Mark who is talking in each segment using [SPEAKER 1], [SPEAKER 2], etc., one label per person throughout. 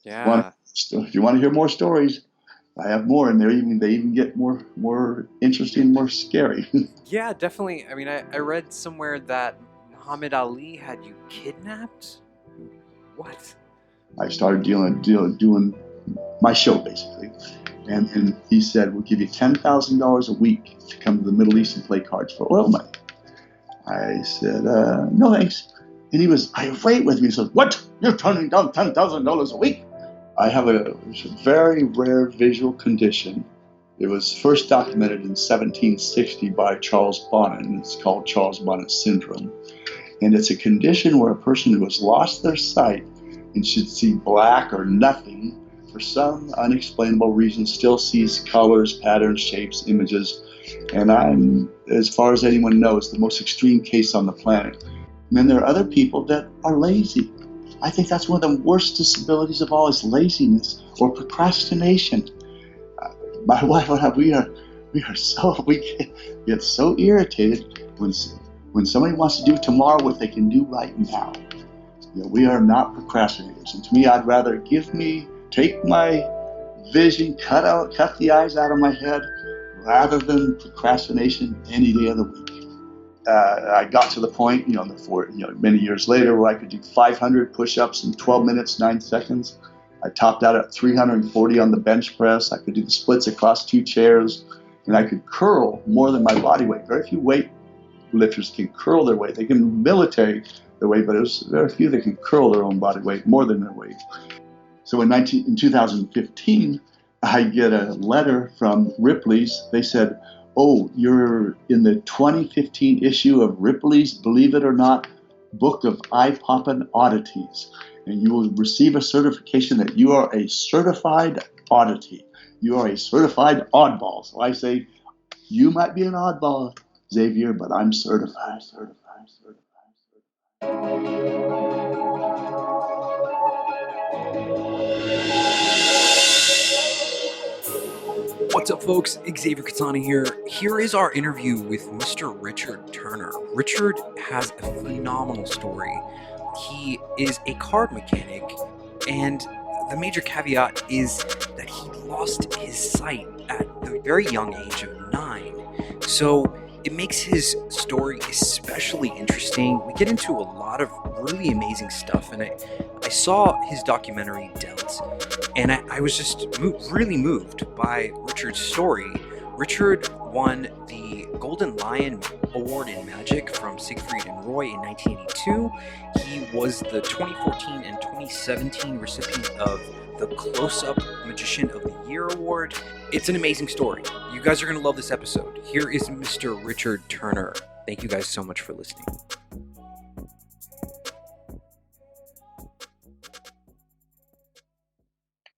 [SPEAKER 1] Want
[SPEAKER 2] Yeah.
[SPEAKER 1] if you want to hear more stories, I have more, and they even get more interesting, more scary.
[SPEAKER 2] Yeah, definitely. I mean, I read somewhere that Muhammad Ali had you kidnapped. What?
[SPEAKER 1] I started doing my show basically, and he said, "We'll give you $10,000 a week to come to the Middle East and play cards for oil money." I said, "No thanks." And he was irate with me. He said, "What? You're turning down $10,000 a week?" I have a very rare visual condition. It was first documented in 1760 by Charles Bonnet, and it's called Charles Bonnet syndrome. And it's a condition where a person who has lost their sight and should see black or nothing, for some unexplainable reason, still sees colors, patterns, shapes, images. And I'm, as far as anyone knows, the most extreme case on the planet. And then there are other people that are lazy. I think that's one of the worst disabilities of all is laziness or procrastination. My wife and I, we get so irritated when somebody wants to do tomorrow what they can do right now. We are not procrastinators, and to me, I'd rather take my vision, cut the eyes out of my head, rather than procrastination any day of the week. I got to the point, many years later, where I could do 500 push-ups in 12 minutes 9 seconds. I topped out at 340 on the bench press. I could do the splits across 2 chairs, and I could curl more than my body weight. Very few weight lifters can curl their weight. They can military their weight, but there's very few that can curl their own body weight more than their weight. So in 2015, I get a letter from Ripley's. They said, "Oh, you're in the 2015 issue of Ripley's, believe it or not, book of eye-poppin' oddities. And you will receive a certification that you are a certified oddity. You are a certified oddball." So I say, "You might be an oddball, Xavier, but I'm certified, certified, certified."
[SPEAKER 2] What's up, folks? Xavier Katana here. Here is our interview with Mr. Richard Turner. Richard has a phenomenal story. He is a card mechanic, and the major caveat is that he lost his sight at the very young age of 9. So it makes his story especially interesting. We get into a lot of really amazing stuff, and I saw his documentary Dealt, and I was just really moved by Richard's story. Richard won the Golden Lion Award in Magic from Siegfried and Roy in 1982. He was the 2014 and 2017 recipient of the Close-Up Magician of the Year Award. It's an amazing story. You guys are going to love this episode. Here is Mr. Richard Turner. Thank you guys so much for listening.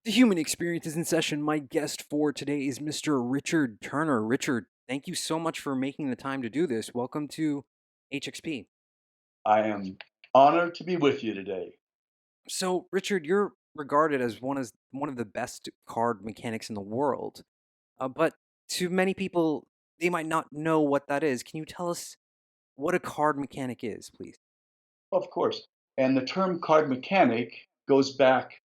[SPEAKER 2] The Human Experience is in session. My guest for today is Mr. Richard Turner. Richard, thank you so much for making the time to do this. Welcome to HXP.
[SPEAKER 1] I am honored to be with you today.
[SPEAKER 2] So, Richard, you're regarded as one of the best card mechanics in the world. But to many people, they might not know what that is. Can you tell us what a card mechanic is, please?
[SPEAKER 1] Of course. And the term card mechanic goes back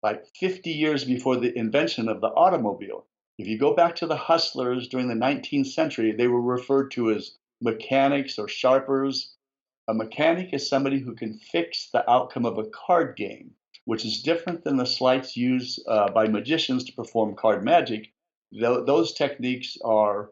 [SPEAKER 1] like 50 years before the invention of the automobile. If you go back to the hustlers during the 19th century, they were referred to as mechanics or sharpers. A mechanic is somebody who can fix the outcome of a card game, which is different than the sleights used by magicians to perform card magic. Those techniques are,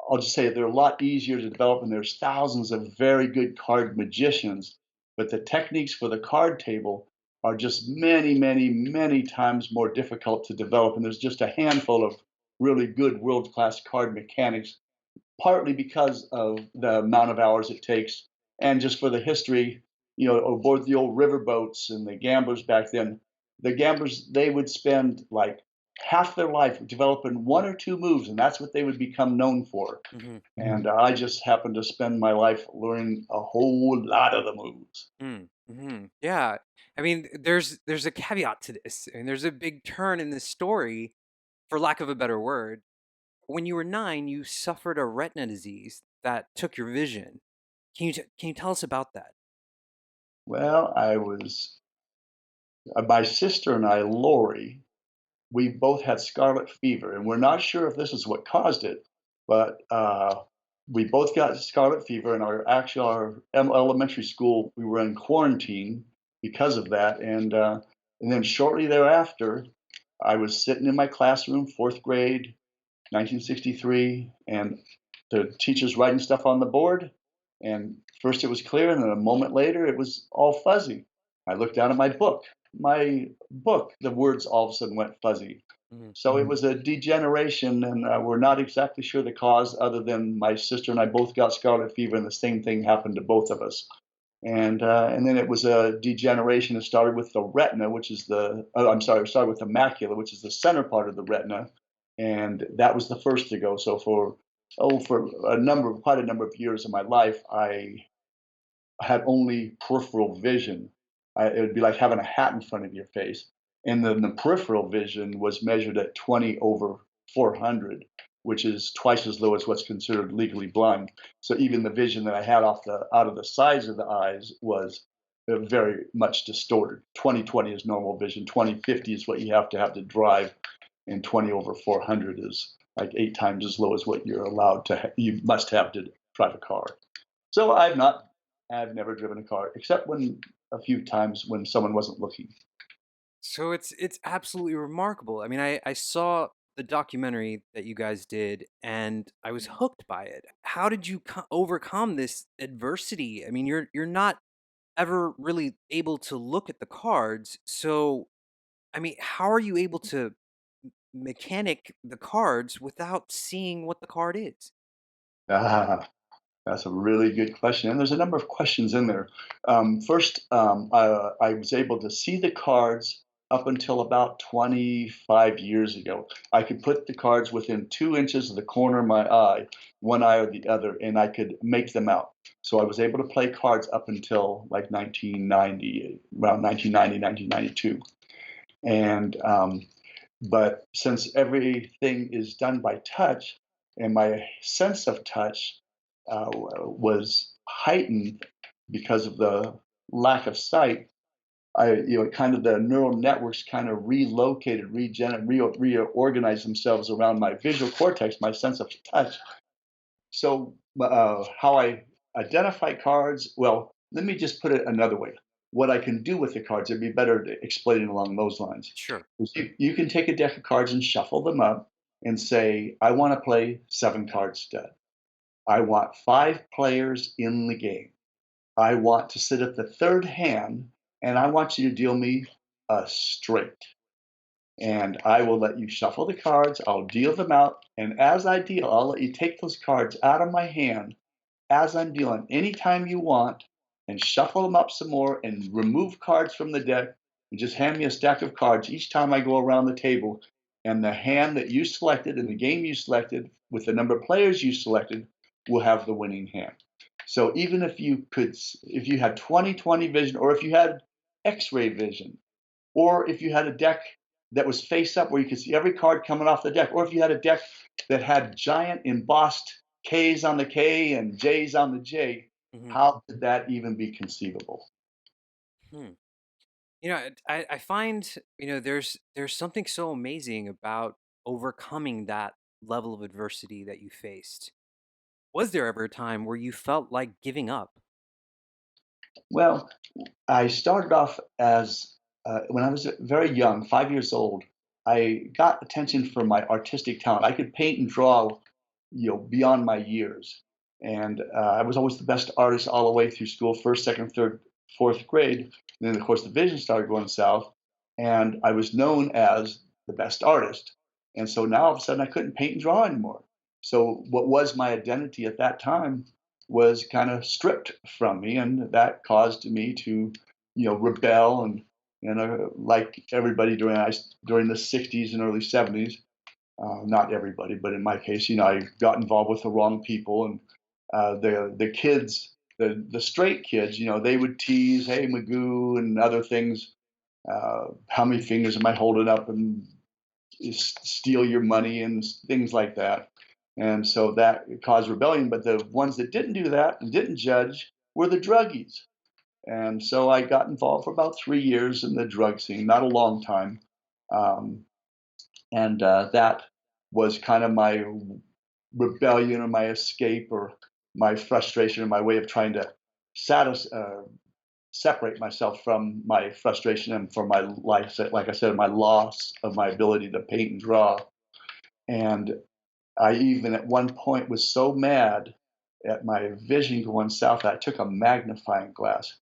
[SPEAKER 1] I'll just say, they're a lot easier to develop, and there's thousands of very good card magicians. But the techniques for the card table are just many, many, many times more difficult to develop. And there's just a handful of really good world class card mechanics, partly because of the amount of hours it takes, and just for the history, aboard the old riverboats and the gamblers back then. The gamblers, they would spend like half their life developing one or two moves, and that's what they would become known for.
[SPEAKER 2] Mm-hmm.
[SPEAKER 1] And I just happened to spend my life learning a whole lot of the moves.
[SPEAKER 2] Mm-hmm. Yeah, I mean, there's a caveat to this, and there's a big turn in this story, for lack of a better word. When you were 9, you suffered a retina disease that took your vision. Can you tell us about that?
[SPEAKER 1] Well, I was My sister and I, Lori, we both had scarlet fever, and we're not sure if this is what caused it, but we both got scarlet fever, and our elementary school, we were in quarantine because of that, and then shortly thereafter, I was sitting in my classroom, fourth grade, 1963, and the teacher's writing stuff on the board. And first it was clear, and then a moment later it was all fuzzy. I looked down at my book. The words all of a sudden went fuzzy.
[SPEAKER 2] Mhm.
[SPEAKER 1] So it was a degeneration, and we're not exactly sure the cause, other than my sister and I both got scarlet fever, and the same thing happened to both of us. And then it was a degeneration. It started with the retina, which is I'm sorry, it started with the macula, which is the center part of the retina, and that was the first to go. So for quite a number of years of my life, I had only peripheral vision. It would be like having a hat in front of your face. And then the peripheral vision was measured at 20 over 400, which is twice as low as what's considered legally blind. So even the vision that I had out of the sides of the eyes was very much distorted. 20/20 is normal vision. 20/50 is what you have to drive, and 20 over 400 is like 8 times as low as what you're allowed to. You must have to drive a car. So I've never driven a car except when a few times when someone wasn't looking.
[SPEAKER 2] So it's absolutely remarkable. I mean, I saw the documentary that you guys did, and I was hooked by it. How did you overcome this adversity? I mean, you're not ever really able to look at the cards. So, I mean, how are you able to mechanic the cards without seeing what the card is?
[SPEAKER 1] Ah, that's a really good question, and there's a number of questions in there. First, I was able to see the cards up until about 25 years ago. I could put the cards within 2 inches of the corner of my eye, one eye or the other, and I could make them out. So I was able to play cards up until like 1990, around 1990, 1992. And but since everything is done by touch, and my sense of touch was heightened because of the lack of sight, kind of the neural networks kind of reorganized themselves around my visual cortex, my sense of touch. So, how I identify cards, well, let me just put it another way. What I can do with the cards, it'd be better to explain it along those lines.
[SPEAKER 2] Sure.
[SPEAKER 1] You can take a deck of cards and shuffle them up and say, I want to play 7 card stud. I want 5 players in the game. I want to sit at the third hand, and I want you to deal me a straight. And I will let you shuffle the cards. I'll deal them out. And as I deal, I'll let you take those cards out of my hand as I'm dealing anytime you want, and shuffle them up some more and remove cards from the deck, and just hand me a stack of cards each time I go around the table. And the hand that you selected in the game you selected with the number of players you selected will have the winning hand. So even if you had 20/20 vision, or if you had X-ray vision, or if you had a deck that was face up where you could see every card coming off the deck, or if you had a deck that had giant embossed K's on the K and J's on the J,
[SPEAKER 2] Hmm.
[SPEAKER 1] how could that even be conceivable?
[SPEAKER 2] Hmm. You know, I find, there's something so amazing about overcoming that level of adversity that you faced. Was there ever a time where you felt like giving up?
[SPEAKER 1] Well, I started off as when I was very young, 5 years old. I got attention for my artistic talent. I could paint and draw, beyond my years, and I was always the best artist all the way through school, first, second, third, fourth grade. And then, of course, the vision started going south, and I was known as the best artist. And so now all of a sudden, I couldn't paint and draw anymore. So what was my identity at that time was kind of stripped from me, and that caused me to, rebel and like everybody during the '60s and early '70s. Not everybody, but in my case, I got involved with the wrong people, and the kids, the straight kids, they would tease, "Hey, Magoo," and other things. How many fingers am I holding up? And steal your money and things like that. And so that caused rebellion. But the ones that didn't do that and didn't judge were the druggies. And so I got involved for about 3 years in the drug scene, not a long time. Um, and that was kind of my rebellion or my escape or my frustration or my way of trying to separate myself from my frustration and from my life, like I said, my loss of my ability to paint and draw. And I even at one point was so mad at my vision going south that I took a magnifying glass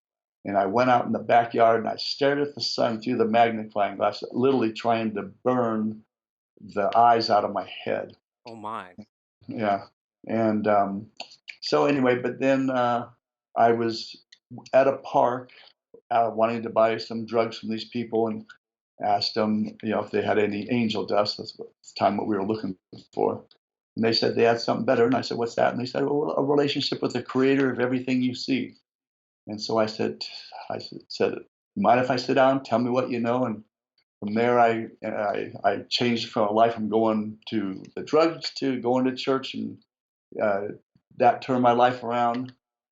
[SPEAKER 1] and I went out in the backyard and I stared at the sun through the magnifying glass, literally trying to burn the eyes out of my head.
[SPEAKER 2] Oh my.
[SPEAKER 1] Yeah. And so anyway, but then I was at a park wanting to buy some drugs from these people and asked them, if they had any angel dust. That's what the time what we were looking for. And they said they had something better. And I said, what's that? And they said, well, a relationship with the creator of everything you see. And so I said, mind if I sit down? Tell me what you know. And from there, I changed from a life from going to the drugs to going to church, and uh, that turned my life around.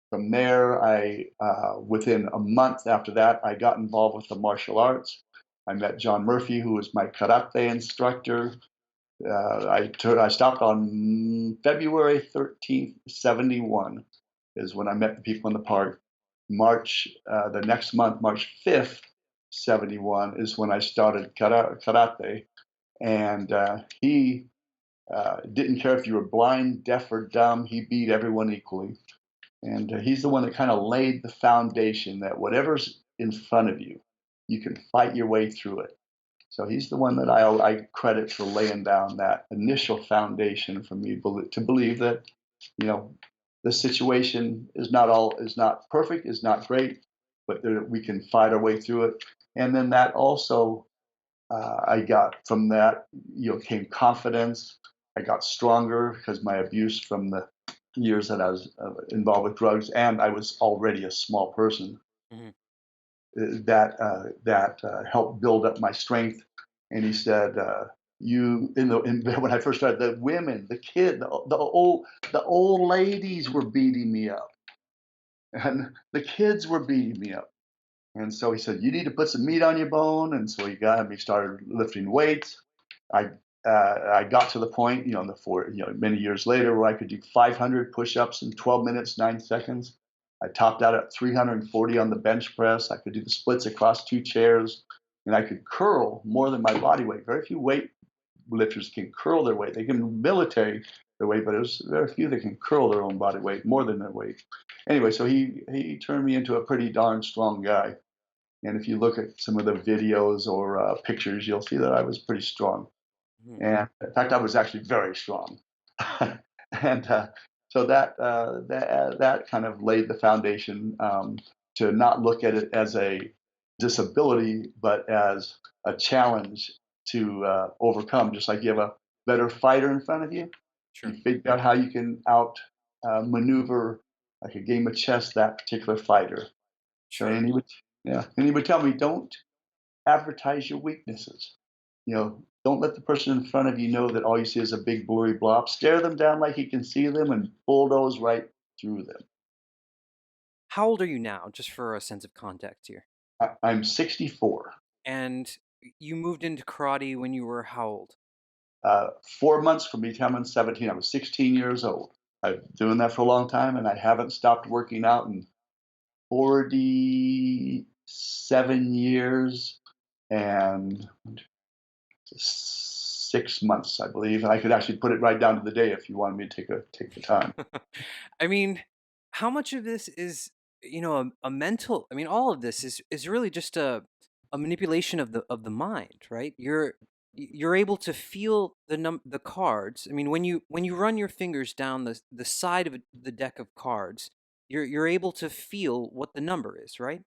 [SPEAKER 1] From there, within a month after that, I got involved with the martial arts. I met John Murphy, who was my karate instructor. I stopped on February 13th, 1971, is when I met the people in the park. The next month, March 5th, 1971, is when I started karate. And he didn't care if you were blind, deaf, or dumb. He beat everyone equally. And he's the one that kind of laid the foundation that whatever's in front of you, you can fight your way through it. So he's the one that I credit for laying down that initial foundation for me to believe that, you know, the situation is not perfect, is not great, but that we can fight our way through it. And then that also, I got from that, came confidence. I got stronger because my abuse from the years that I was involved with drugs, and I was already a small person.
[SPEAKER 2] Mhm.
[SPEAKER 1] That helped build up my strength. And he said, when I first started, the women, the kid, the old ladies were beating me up, and the kids were beating me up. And so he said, you need to put some meat on your bone. And so he got me started lifting weights. I I got to the point, many years later, where I could do 500 push-ups in 12 minutes, 9 seconds. I topped out at 340 on the bench press. I could do the splits across 2 chairs, and I could curl more than my body weight. Very few weight lifters can curl their weight. They can military their weight, but there's very few that can curl their own body weight more than their weight. Anyway, so he turned me into a pretty darn strong guy. And if you look at some of the videos or pictures, you'll see that I was pretty strong.
[SPEAKER 2] Mhm.
[SPEAKER 1] And in fact, I was actually very strong. And so that kind of laid the foundation to not look at it as a disability, but as a challenge to overcome. Just like you have a better fighter in front of you, you
[SPEAKER 2] Sure.
[SPEAKER 1] figure out how you can out maneuver, like a game of chess, that particular fighter. So,
[SPEAKER 2] Sure.
[SPEAKER 1] and he would tell me, don't advertise your weaknesses. Don't let the person in front of you know that all you see is a big blurry blob. Stare them down like you can see them and bulldoze right through them.
[SPEAKER 2] How old are you now, just for a sense of context here?
[SPEAKER 1] I'm 64.
[SPEAKER 2] And you moved into karate when you were how old?
[SPEAKER 1] 4 months from becoming 17, I was 16 years old. I've been doing that for a long time, and I haven't stopped working out in 47 years and 6 months, I believe. And I could actually put it right down to the day if you wanted me to take the time.
[SPEAKER 2] I mean, how much of this is, a mental, all of this is really just a manipulation of the mind, right? You're able to feel the cards. I mean, when you run your fingers down the side of the deck of cards, you're able to feel what the number is, right?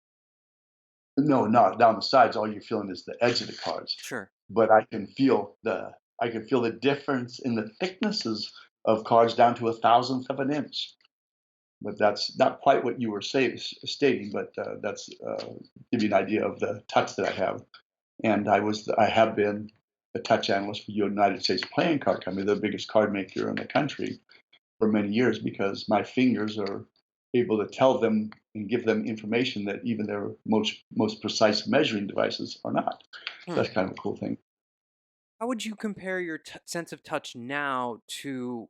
[SPEAKER 1] No, not down the sides. All you're feeling is the edge of the cards.
[SPEAKER 2] Sure.
[SPEAKER 1] But I can feel the difference in the thicknesses of cards down to a thousandth of an inch. But that's not quite what you were stating. But that's give you an idea of the touch that I have. And I have been a touch analyst for the United States Playing Card Company, the biggest card maker in the country, for many years because my fingers are able to tell them and give them information that even their most precise measuring devices are not. So
[SPEAKER 2] Hmm.
[SPEAKER 1] that's kind of a cool thing.
[SPEAKER 2] How would you compare your sense of touch now to,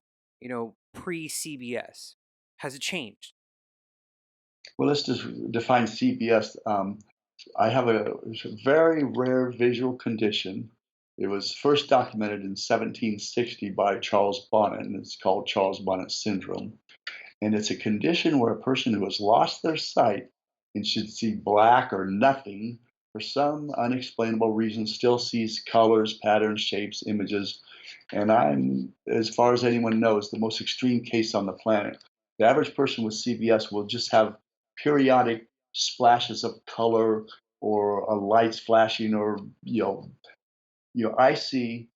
[SPEAKER 2] pre CBS? Has it changed?
[SPEAKER 1] Well, let's just define CBS. I have a very rare visual condition. It was first documented in 1760 by Charles Bonnet, and it's called Charles Bonnet syndrome. And it's a condition where a person who has lost their sight and should see black or nothing, for some unexplainable reason, still sees colors, patterns, shapes, images. And I'm, as far as anyone knows, the most extreme case on the planet. The average person with CBS will just have periodic splashes of color or lights flashing, or I see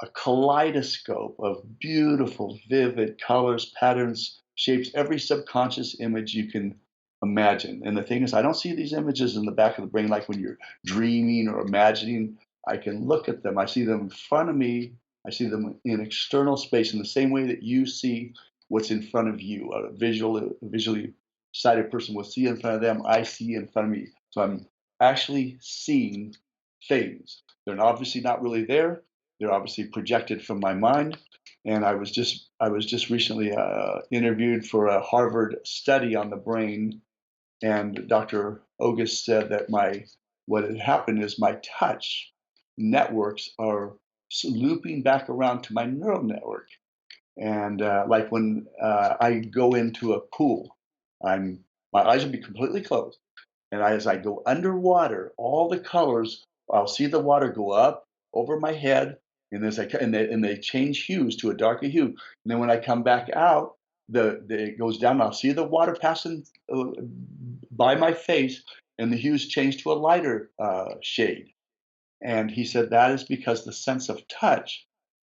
[SPEAKER 1] a kaleidoscope of beautiful, vivid colors, patterns, shapes, every subconscious image you can imagine. And the thing is, I don't see these images in the back of the brain like when you're dreaming or imagining. I can look at them. I see them in front of me. I see them in external space in the same way that you see what's in front of you. A visually sighted person will see in front of them. I see in front of me. So I'm actually seeing things. They're obviously not really there. They're obviously projected from my mind. And I was just recently interviewed for a Harvard study on the brain, and Dr. August said that what had happened is my touch networks are looping back around to my neural network. And like when I go into a pool, my eyes will be completely closed, and as I go underwater, all the colors, I'll see the water go up over my head, and they change hues to a darker hue. And then when I come back out, it goes down. I'll see the water passing by my face, and the hues change to a lighter shade. And he said that is because the sense of touch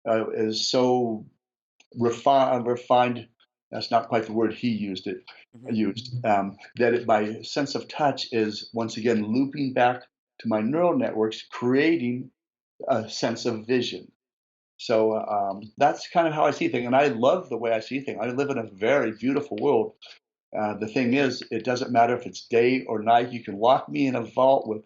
[SPEAKER 1] is so refined. That's not quite the word he
[SPEAKER 2] Hmm.
[SPEAKER 1] used. My sense of touch is once again looping back to my neural networks, creating a sense of vision. So that's kind of how I see things, and I love the way I see things. I live in a very beautiful world. The thing is, it doesn't matter if it's day or night. You can lock me in a vault with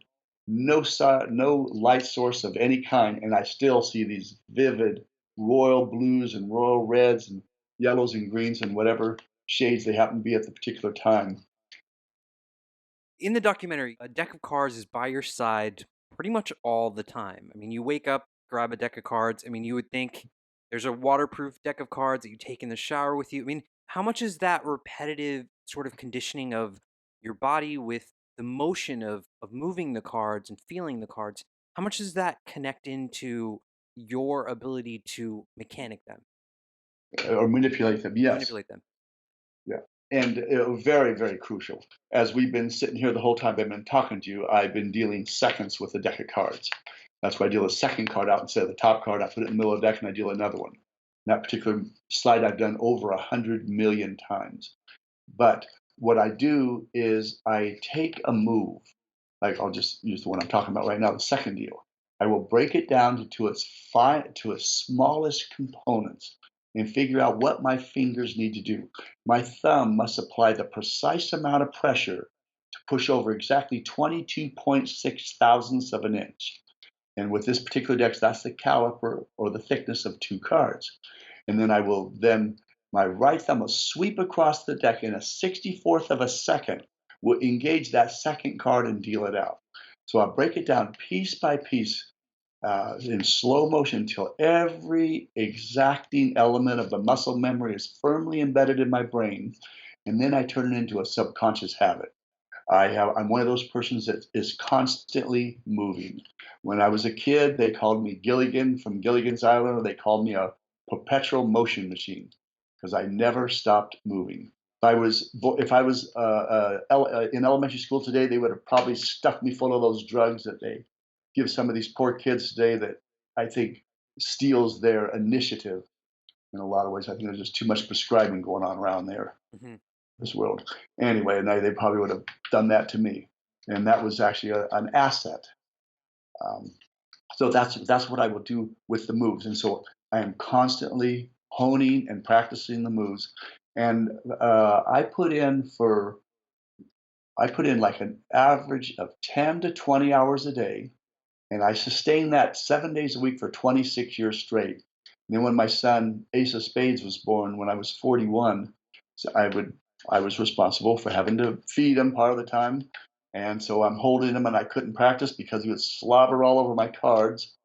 [SPEAKER 1] no light source of any kind, and I still see these vivid royal blues and royal reds and yellows and greens and whatever shades they happen to be at the particular time.
[SPEAKER 2] In the documentary, a deck of cards is by your side pretty much all the time. I mean, you wake up, grab a deck of cards. I mean, you would think there's a waterproof deck of cards that you take in the shower with you. I mean, how much is that repetitive sort of conditioning of your body with the motion of moving the cards and feeling the cards? How much does that connect into your ability to mechanic them,
[SPEAKER 1] Or manipulate them. Yes.
[SPEAKER 2] manipulate them?
[SPEAKER 1] Yeah. And very, very crucial. As we've been sitting here the whole time I've been talking to you, I've been dealing seconds with a deck of cards. That's why I deal a second card out instead of the top card. I put it in the middle of the deck and I deal another one. That particular slide I've done over 100 million times. But what I do is I take a move, like I'll just use the one I'm talking about right now, the second deal. I will break it down to its smallest components and figure out what my fingers need to do. My thumb must apply the precise amount of pressure to push over exactly 22.6 thousandths of an inch. And with this particular deck, that's the caliper or the thickness of two cards. And then my right thumb will sweep across the deck in a 64th of a second, will engage that second card and deal it out. So I'll break it down piece by piece in slow motion until every exacting element of the muscle memory is firmly embedded in my brain. And then I turn it into a subconscious habit. I'm one of those persons that is constantly moving. When I was a kid, they called me Gilligan from Gilligan's Island, or they called me a perpetual motion machine because I never stopped moving. If I was in elementary school today, they would have probably stuffed me full of those drugs that they give some of these poor kids today that I think steals their initiative in a lot of ways. I think there's just too much prescribing going on around there,
[SPEAKER 2] Hmm.
[SPEAKER 1] this world. Anyway, and they probably would have done that to me, and that was actually an asset. Um, so that's what I will do with the moves, and so I am constantly honing and practicing the moves. And I put in like an average of 10 to 20 hours a day, and I sustained that 7 days a week for 26 years straight. And then when my son Ace of Spades was born, when I was 41, so I was responsible for having to feed him part of the time, and so I'm holding him, and I couldn't practice because he would slobber all over my cards,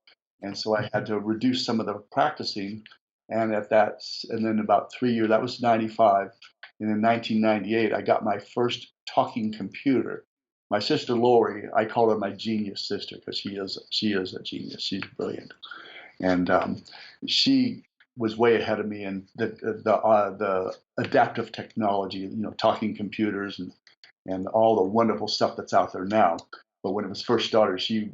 [SPEAKER 1] and so I had to reduce some of the practicing. And then about 3 years, that was 95. And in 1998, I got my first talking computer. My sister Lori, I call her my genius sister because she is a genius. She's brilliant, and she was way ahead of me in the adaptive technology, talking computers and all the wonderful stuff that's out there now. But when it was first started, she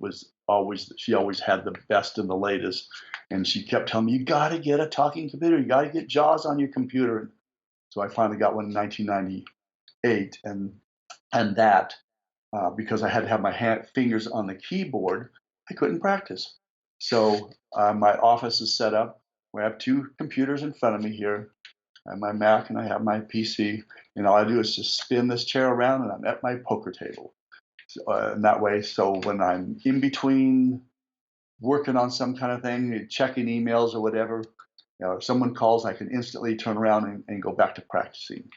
[SPEAKER 1] always had the best and the latest, and she kept telling me, "You got to get a talking computer. You got to get JAWS on your computer." So I finally got one in 1998, and that because I had to have my fingers on the keyboard, I couldn't practice. So my office is set up. We have two computers in front of me here. I have my Mac and I have my PC, and all I do is just spin this chair around, and I'm at my poker table. And that way, so when I'm in between working on some kind of thing, checking emails or whatever, if someone calls, I can instantly turn around and go back to practicing.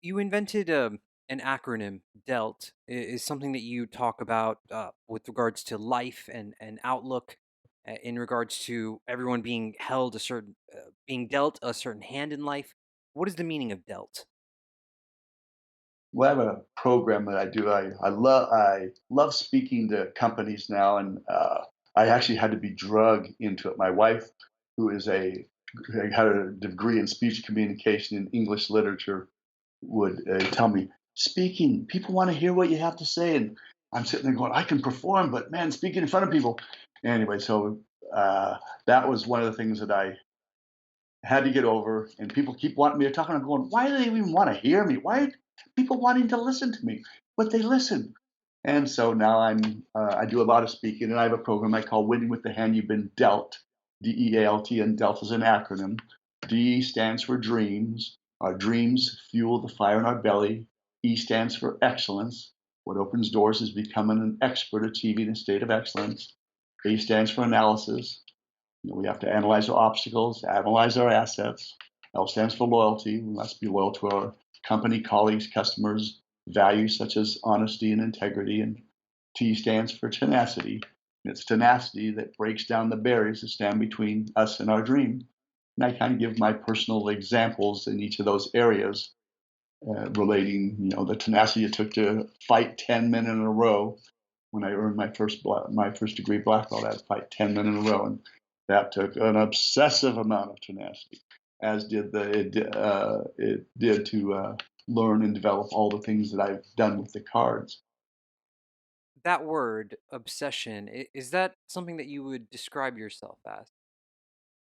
[SPEAKER 2] You invented an acronym, DELT, is something that you talk about with regards to life and outlook, in regards to everyone being being dealt a certain hand in life. What is the meaning of DELT?
[SPEAKER 1] Well, I have a program that I do. I love speaking to companies now, and I actually had to be drugged into it. My wife, who is a had a degree in speech communication and English literature, would tell me, "Speaking, people want to hear what you have to say," and I'm sitting there going, "I can perform, but man, speaking in front of people." Anyway, so that was one of the things that I had to get over, and people keep wanting me to talk, and I'm going, why do they even want to hear me? Why are people wanting to listen to me? But they listen. And so now I do a lot of speaking, and I have a program I call Winning with the Hand You've Been Dealt, DEALT, and DELT is an acronym. D stands for dreams. Our dreams fuel the fire in our belly. E stands for excellence. What opens doors is becoming an expert achieving a state of excellence. A stands for analysis. We have to analyze our obstacles, analyze our assets. L stands for loyalty. We must be loyal to our company, colleagues, customers, values such as honesty and integrity. And T stands for tenacity. And it's tenacity that breaks down the barriers that stand between us and our dream. And I kind of give my personal examples in each of those areas, relating, the tenacity it took to fight 10 men in a row when I earned my first degree black belt. I had to fight 10 men in a row, and that took an obsessive amount of tenacity. As did it did to learn and develop all the things that I've done with the cards.
[SPEAKER 2] That word, obsession, is that something that you would describe yourself as?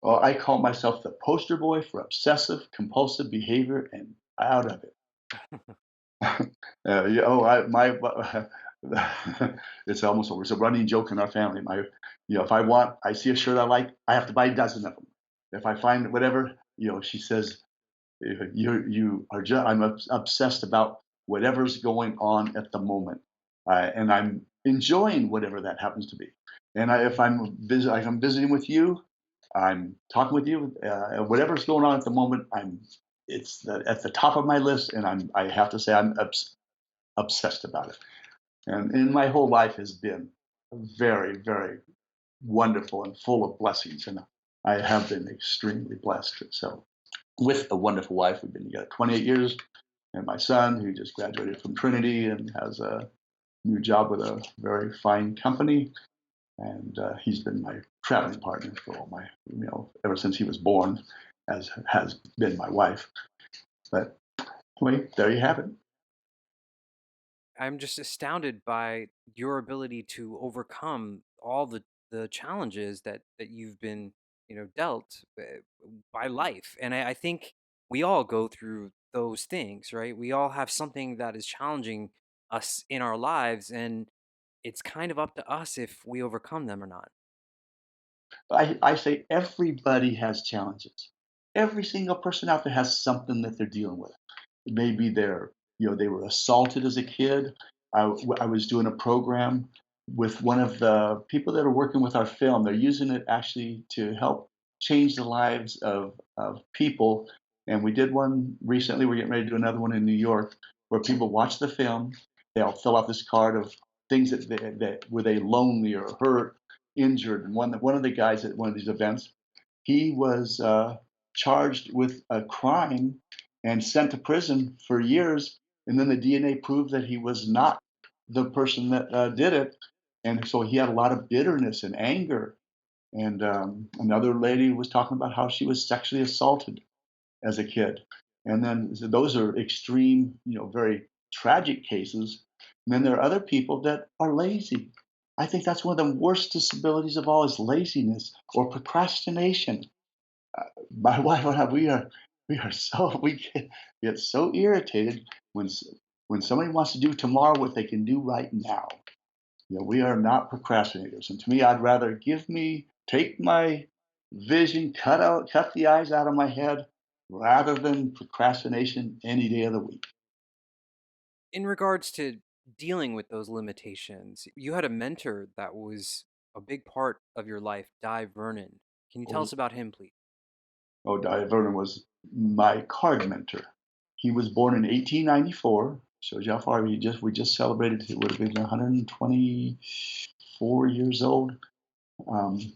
[SPEAKER 1] Well, I call myself the poster boy for obsessive compulsive behavior, and out of it. Yeah, oh, it's almost over. It's a running joke in our family. If I see a shirt I like, I have to buy a dozen of them. If I find whatever, she says, you are just, I'm obsessed about whatever's going on at the moment. And I'm enjoying whatever that happens to be. And if I'm visiting with you, I'm talking with you, whatever's going on at the moment, at the top of my list, and I have to say I'm obsessed about it. And my whole life has been very, very wonderful and full of blessings, and I have been extremely blessed. So, with a wonderful wife, we've been together 28 years, and my son, who just graduated from Trinity and has a new job with a very fine company, and he's been my traveling partner for all my, ever since he was born, as has been my wife. But anyway, there you have it.
[SPEAKER 2] I'm just astounded by your ability to overcome all the challenges that you've been, dealt by life. And I think we all go through those things, right? We all have something that is challenging us in our lives, and it's kind of up to us if we overcome them or not.
[SPEAKER 1] I say everybody has challenges. Every single person out there has something that they're dealing with. Maybe they were assaulted as a kid. I was doing a program with one of the people that are working with our film. They're using it actually to help change the lives of people. And we did one recently. We're getting ready to do another one in New York where people watch the film. They'll fill out this card of things that were they lonely or hurt, injured. And one of the guys at one of these events, he was charged with a crime and sent to prison for years. And then the DNA proved that he was not the person that did it. And so he had a lot of bitterness and anger. And another lady was talking about how she was sexually assaulted as a kid. And then so those are extreme, very tragic cases. And then there are other people that are lazy. I think that's one of the worst disabilities of all is laziness or procrastination. My wife and I, we are so we get so irritated when when somebody wants to do tomorrow what they can do right now. We are not procrastinators, and to me, I'd rather take my vision, cut the eyes out of my head, rather than procrastination any day of the week.
[SPEAKER 2] In regards to dealing with those limitations, you had a mentor that was a big part of your life, Di Vernon. Can you tell
[SPEAKER 1] Oh,
[SPEAKER 2] us about him, please?
[SPEAKER 1] oh, Di Vernon was my card mentor. He was born in 1894. Shows you how far we just celebrated. He would have been 124 years old. Um,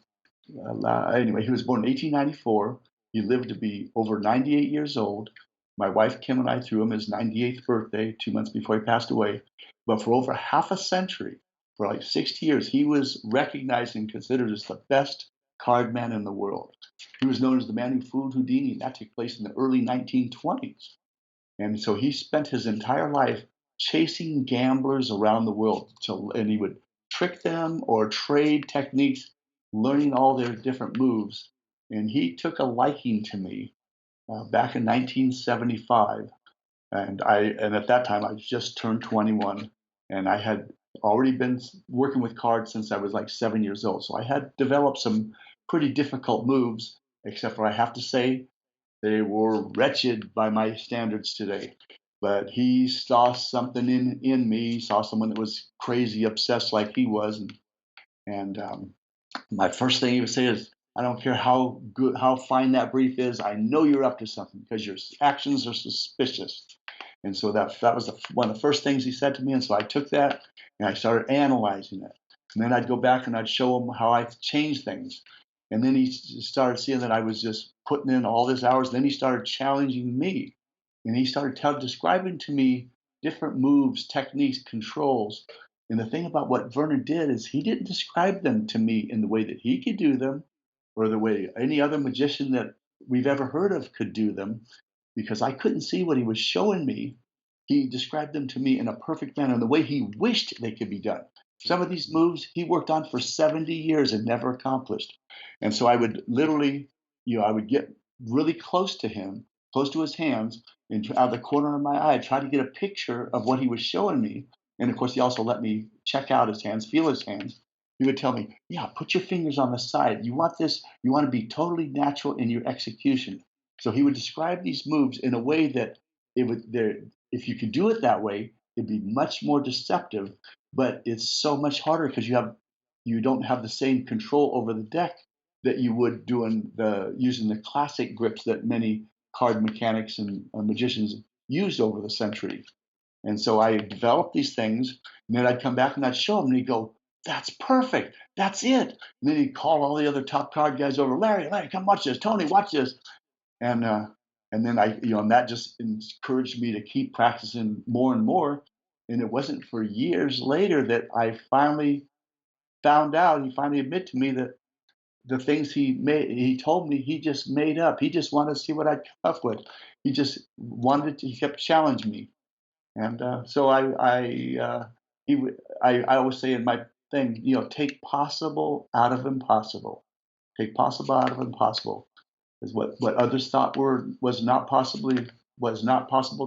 [SPEAKER 1] anyway, he was born in 1894. He lived to be over 98 years old. My wife Kim and I threw him his 98th birthday 2 months before he passed away. But for over half a century, for like 60 years, he was recognized and considered as the best card man in the world. He was known as the man who fooled Houdini, and that took place in the early 1920s. And so he spent his entire life chasing gamblers around the world, and he would trick them or trade techniques, learning all their different moves. And he took a liking to me back in 1975, and at that time I just turned 21, and I had already been working with cards since I was like 7 years old. So I had developed some pretty difficult moves, except for I have to say they were wretched by my standards today. But he saw something in me. He saw someone that was crazy obsessed like he was, and my first thing he would say is, "I don't care how good, how fine that brief is. I know you're up to something because your actions are suspicious." And so that was one of the first things he said to me. And so I took that and I started analyzing it. And then I'd go back and I'd show him how I changed things. And then he started seeing that I was just putting in all these hours. Then he started challenging me, and he started describing to me different moves, techniques, controls. And the thing about what Vernon did is he didn't describe them to me in the way that he could do them or the way any other magician that we've ever heard of could do them, because I couldn't see what he was showing me. He described them to me in a perfect manner, in the way he wished they could be done. Some of these moves he worked on for 70 years and never accomplished. And so I would literally, I would get really close to him, close to his hands, and out of the corner of my eye, try to get a picture of what he was showing me. And of course, he also let me check out his hands, feel his hands. He would tell me, "Yeah, put your fingers on the side. You want this, you want to be totally natural in your execution." So he would describe these moves in a way that if you could do it that way, it'd be much more deceptive. But it's so much harder because you don't have the same control over the deck that you would doing the using the classic grips that many card mechanics and magicians used over the centuries. And so I developed these things, and then I'd come back and I'd show him, and he'd go, "That's perfect. That's it." And then he'd call all the other top card guys over. Larry, come watch this. Tony, watch this. And and then and that just encouraged me to keep practicing more and more. And it wasn't for years later that I finally found out. He finally admitted to me that the things he told me, he just made up. He just wanted to see what I'd come up with. He just wanted to. He kept challenging me, and so I always say in my thing, take possible out of impossible. Take possible out of impossible is what others thought was not possible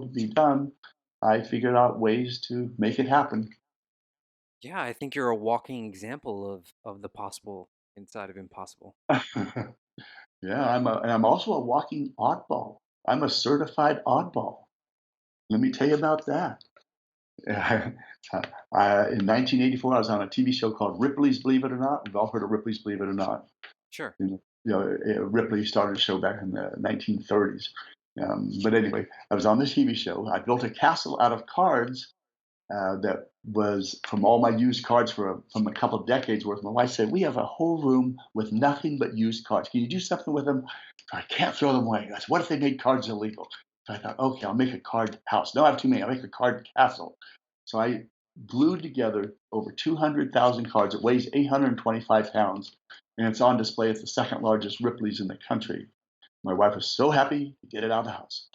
[SPEAKER 1] to be done. I figured out ways to make it happen.
[SPEAKER 2] Yeah, I think you're a walking example of the possible inside of impossible.
[SPEAKER 1] Yeah, and I'm also a walking oddball. I'm a certified oddball. Let me tell you about that. In 1984, I was on a TV show called Ripley's Believe It or Not. We've all heard of Ripley's Believe It or Not.
[SPEAKER 2] Sure.
[SPEAKER 1] Ripley started a show back in the 1930s. But anyway, I was on this TV show. I built a castle out of cards that was from all my used cards from a couple of decades worth. My wife said, "We have a whole room with nothing but used cards. Can you do something with them?" I can't throw them away. I said, "What if they made cards illegal?" So I thought, okay, I'll make a card house. No, I have too many. I'll make a card castle. So I glued together over 200,000 cards. It weighs 825 pounds, and it's on display at the second largest Ripley's in the country. My wife was so happy to get it out of the house.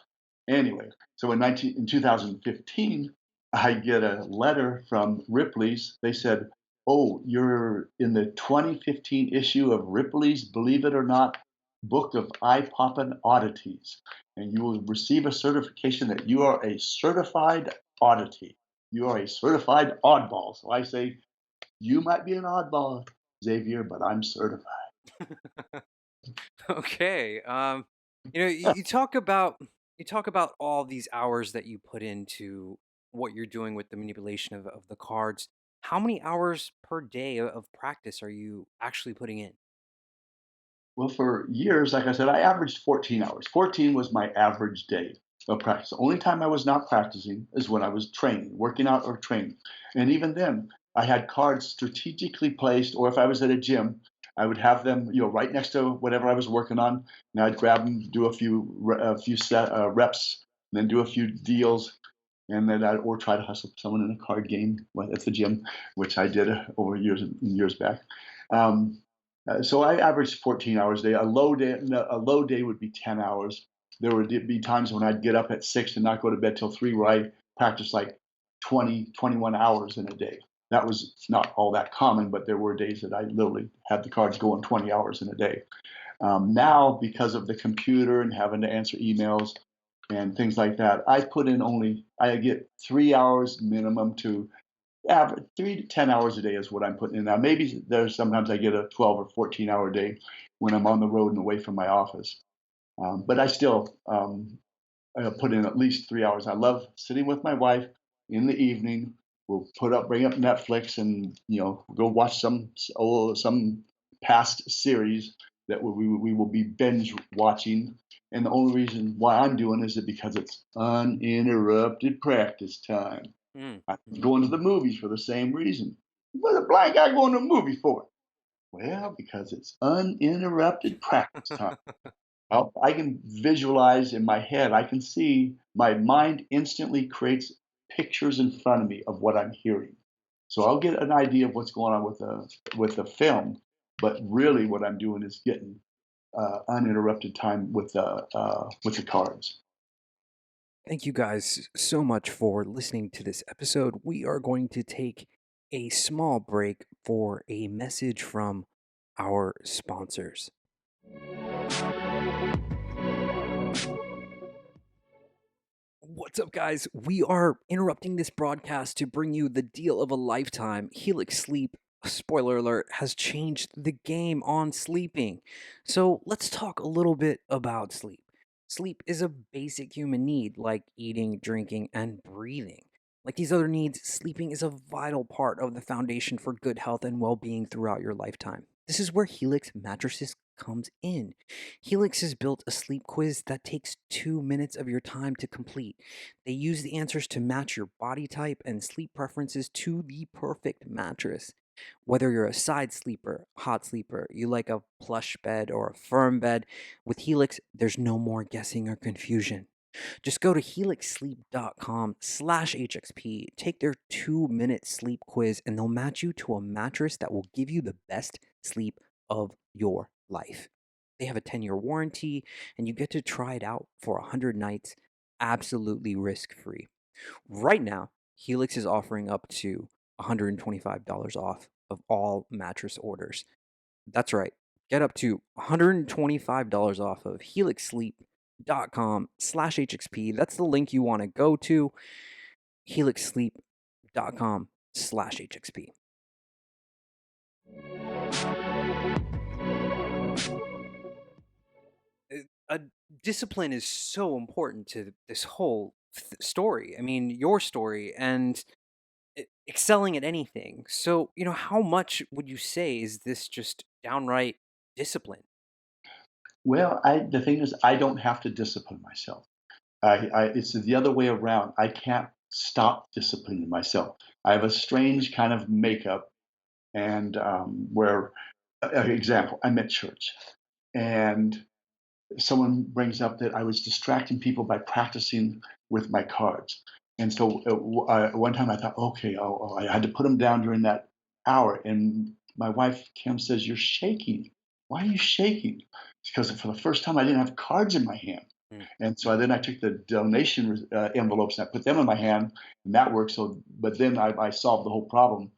[SPEAKER 1] Anyway, so in 2015, I get a letter from Ripley's. They said, "Oh, you're in the 2015 issue of Ripley's Believe It or Not Book of Eye-Poppin' Oddities, and you will receive a certification that you are a certified oddity. You are a certified oddball." So I say, "You might be an oddball, Xavier, but I'm certified."
[SPEAKER 2] Okay. You talk about all these hours that you put into what you're doing with the manipulation of the cards. How many hours per day of practice are you actually putting in?
[SPEAKER 1] Well, for years, like I said, I averaged 14 hours. 14 was my average day of practice. The only time I was not practicing is when I was training, working out or training. And even then, I had cards strategically placed, or if I was at a gym, I would have them, right next to whatever I was working on, and I'd grab them, do a few reps, and then do a few deals, and then or try to hustle someone in a card game at the gym, which I did over years and years back. Um, so I averaged 14 hours a day. A low day would be 10 hours. There would be times when I'd get up at 6 and not go to bed till 3, where I practiced like 20, 21 hours in a day. That was not all that common, but there were days that I literally had the cards going 20 hours in a day. Now, because of the computer and having to answer emails and things like that, I get 3 hours minimum to average. 3 to 10 hours a day is what I'm putting in now. Maybe there's sometimes I get a 12 or 14 hour day when I'm on the road and away from my office. But I still put in at least 3 hours. I love sitting with my wife in the evening. We'll bring up Netflix, and go watch some past series that we will be binge watching. And the only reason why I'm doing is because it's uninterrupted practice time.
[SPEAKER 2] Mm.
[SPEAKER 1] I'm
[SPEAKER 2] Mhm.
[SPEAKER 1] going to the movies for the same reason. What's a blind guy going to a movie for? Well, because it's uninterrupted practice time. I can visualize in my head. I can see my mind instantly creates pictures in front of me of what I'm hearing. So I'll get an idea of what's going on with the film, but really what I'm doing is getting uninterrupted time with the cards.
[SPEAKER 2] Thank you guys so much for listening to this episode. We are going to take a small break for a message from our sponsors. What's up, guys? We are interrupting this broadcast to bring you the deal of a lifetime. Helix Sleep, spoiler alert, has changed the game on sleeping. So let's talk a little bit about sleep. Sleep is a basic human need, like eating, drinking, and breathing. Like these other needs, sleeping is a vital part of the foundation for good health and well being throughout your lifetime. This is where Helix mattresses comes in. Helix has built a sleep quiz that takes 2 minutes of your time to complete. They use the answers to match your body type and sleep preferences to the perfect mattress. Whether you're a side sleeper, hot sleeper, you like a plush bed or a firm bed, with Helix, there's no more guessing or confusion. Just go to helixsleep.com/HXP, take their 2 minute sleep quiz, and they'll match you to a mattress that will give you the best sleep of your life. They have a 10-year warranty, and you get to try it out for 100 nights absolutely risk free. Right now, Helix is offering up to $125 off of all mattress orders. That's right. Get up to $125 off of helixsleep.com/HXP. That's the link you want to go to, helixsleep.com/HXP. a discipline is so important to this whole story. I mean, your story and excelling at anything. So, how much would you say is this just downright discipline?
[SPEAKER 1] Well, the thing is, I don't have to discipline myself. It's the other way around. I can't stop disciplining myself. I have a strange kind of makeup, and where, example, I'm at church, and someone brings up that I was distracting people by practicing with my cards. And so one time I thought, okay, I had to put them down during that hour. And my wife, Kim, says, "You're shaking. Why are you shaking?" It's because for the first time I didn't have cards in my hand.
[SPEAKER 2] Mm.
[SPEAKER 1] And so then I took the donation envelopes and I put them in my hand, and that worked. So, but then I solved the whole problem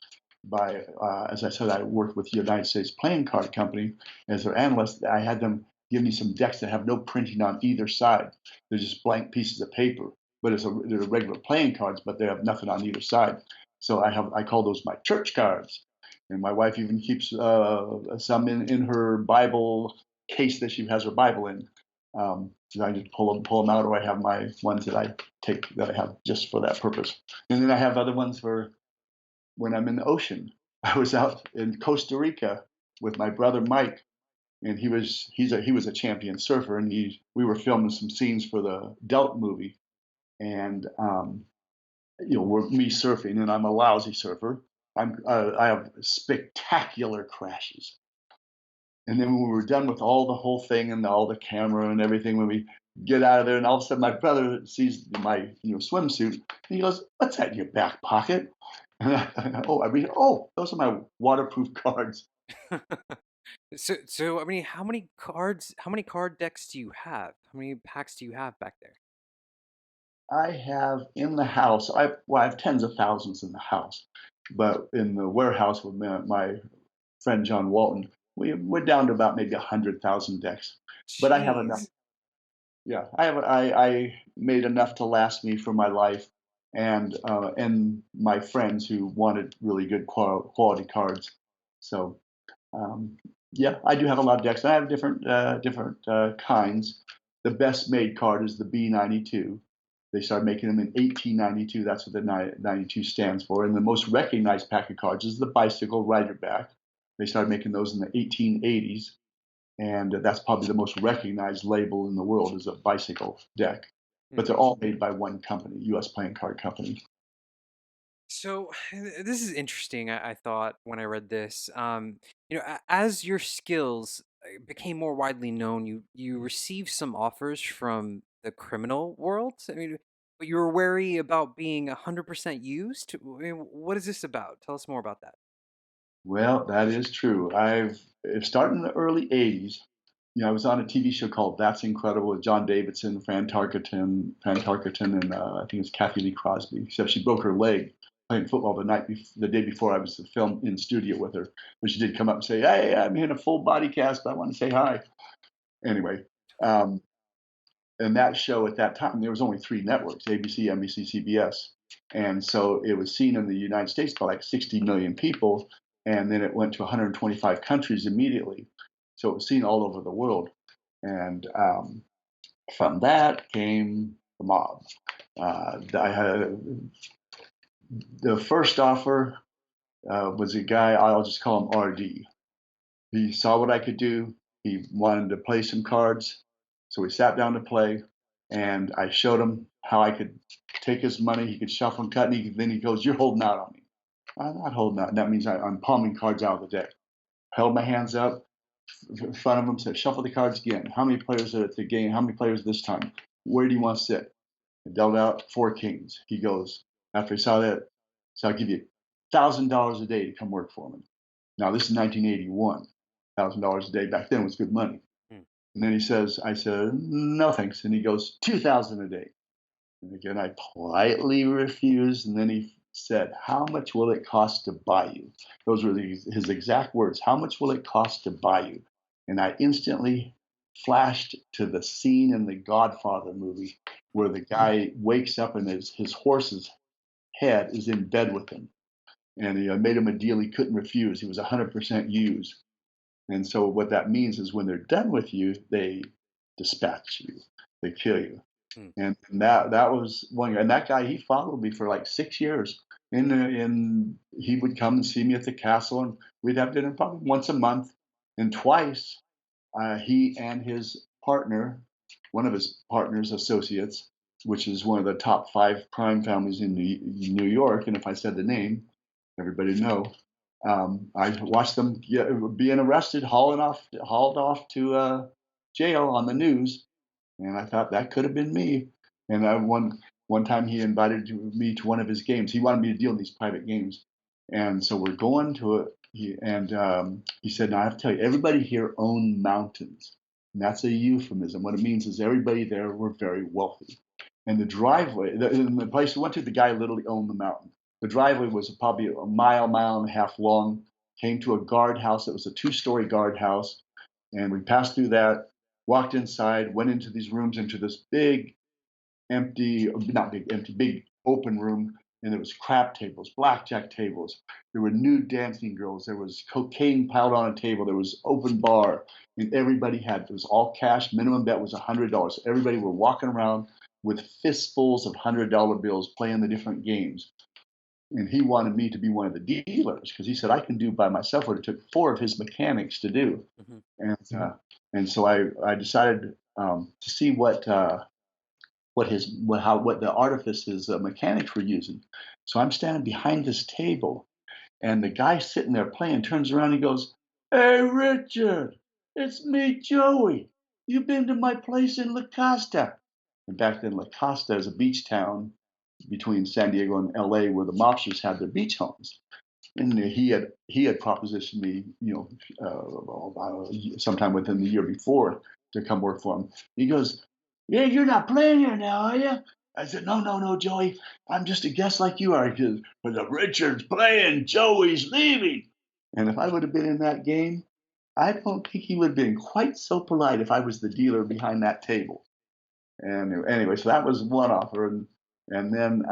[SPEAKER 1] by, as I said, I worked with the United States Playing Card Company as their analyst. I had them give me some decks that have no printing on either side. They're just blank pieces of paper, but they're regular playing cards, but they have nothing on either side. So I call those my church cards, and my wife even keeps some in her Bible case that she has her Bible in. I just pull them out, or I have my ones that I take that I have just for that purpose. And then I have other ones for when I'm in the ocean. I was out in Costa Rica with my brother Mike, and he was a champion surfer, and we were filming some scenes for the Delt movie, and we're me surfing, and I'm a lousy surfer. I have spectacular crashes, and then when we were done with all the whole thing and all the camera and everything, when we get out of there, and all of a sudden my brother sees my swimsuit, and he goes, "What's that in your back pocket?" And oh, those are my waterproof cards.
[SPEAKER 2] So I mean, how many card decks do you have? How many packs do you have back there?
[SPEAKER 1] I have in the house, I have tens of thousands in the house, but in the warehouse with my friend John Walton, we're down to about maybe 100,000 decks. But I have enough.
[SPEAKER 2] Jeez.
[SPEAKER 1] Yeah, I made enough to last me for my life, and my friends who wanted really good quality cards. So um, yeah, I do have a lot of decks. I have different kinds. The best made card is the B92. They started making them in 1892. That's what the 92 stands for. And the most recognized pack of cards is the bicycle rider back. They started making those in the 1880s, and that's probably the most recognized label in the world is a bicycle deck. But they're all made by one company, U.S. Playing Card Company.
[SPEAKER 2] So this is interesting. I thought when I read this, as your skills became more widely known, you received some offers from the criminal world. I mean, but you were wary about being 100% used. I mean, what is this about? Tell us more about that.
[SPEAKER 1] Well, that is true. It started in the early 80s. I was on a TV show called That's Incredible with John Davidson, Fran Tarkenton, and I think it's Kathy Lee Crosby. Except she broke her leg playing football the day before I was to film in studio with her. But she did come up and say, "Hey, I'm in a full body cast, but I want to say hi." Anyway, um, and that show at that time there was only three networks: ABC, NBC, CBS, and so it was seen in the United States by like 60 million people, and then it went to 125 countries immediately. So it was seen all over the world, and from that came the mob. I had the first offer was a guy, I'll just call him RD. He saw what I could do. He wanted to play some cards. So we sat down to play, and I showed him how I could take his money. He could shuffle and cut, and then he goes, "You're holding out on me." "I'm not holding out." And that means I'm palming cards out of the deck. Held my hands up in front of him, said, "Shuffle the cards again. How many players are at the game? How many players this time? Where do you want to sit?" I dealt out four kings. He goes, after he saw that, so I'll give you $1,000 a day to come work for me. Now, this is 1981. $1,000 a day back then was good money.
[SPEAKER 2] Hmm.
[SPEAKER 1] And then he says, I said, "No thanks." And he goes, 2,000 a day. And again, I politely refused. And then he said, "How much will it cost to buy you?" Those were his exact words. "How much will it cost to buy you?" And I instantly flashed to the scene in the Godfather movie where the guy wakes up and his horse's head is in bed with him. And he made him a deal he couldn't refuse. He was 100% used. And so what that means is when they're done with you, they dispatch you. They kill you.
[SPEAKER 2] Hmm.
[SPEAKER 1] And that was one guy. And that guy, he followed me for like 6 years. He would come and see me at the castle, and we'd have dinner probably once a month. And twice, he and his partner, one of his partner's associates, which is one of the top 5 crime families in New York, and if I said the name, everybody would know. I watched them being arrested, hauled off to jail on the news, and I thought that could have been me. And one time he invited me to one of his games. He wanted me to deal in these private games, and so we're going to it. He said, "Now I have to tell you, everybody here owned mountains, and that's a euphemism. What it means is everybody there were very wealthy. And the driveway, in the place we went to, the guy literally owned the mountain. The driveway was probably a mile and a half long. Came to a guardhouse. It was a 2-story guardhouse, and we passed through that, walked inside, went into these rooms, into this big not big empty, big open room, and there was crap tables, blackjack tables. There were nude dancing girls. There was cocaine piled on a table. There was open bar, and everybody it was all cash. Minimum bet was $100. Everybody were walking around with fistfuls of $100 bills, playing the different games. And he wanted me to be one of the dealers because he said I can do by myself what it took 4 of his mechanics to do. Mm-hmm. And so I decided to see what the artifice his mechanics were using. So I'm standing behind this table, and the guy sitting there playing turns around and he goes, "Hey, Richard, it's me, Joey. You been to my place in La Costa?" And back then, La Costa is a beach town between San Diego and LA where the mobsters had their beach homes. And he had propositioned me, sometime within the year before to come work for him. He goes, "Yeah, you're not playing here now, are you?" I said, No, Joey. I'm just a guest like you are. He goes, "But the Richard's playing, Joey's leaving." And if I would have been in that game, I don't think he would have been quite so polite if I was the dealer behind that table. And anyway, so that was one offer. And then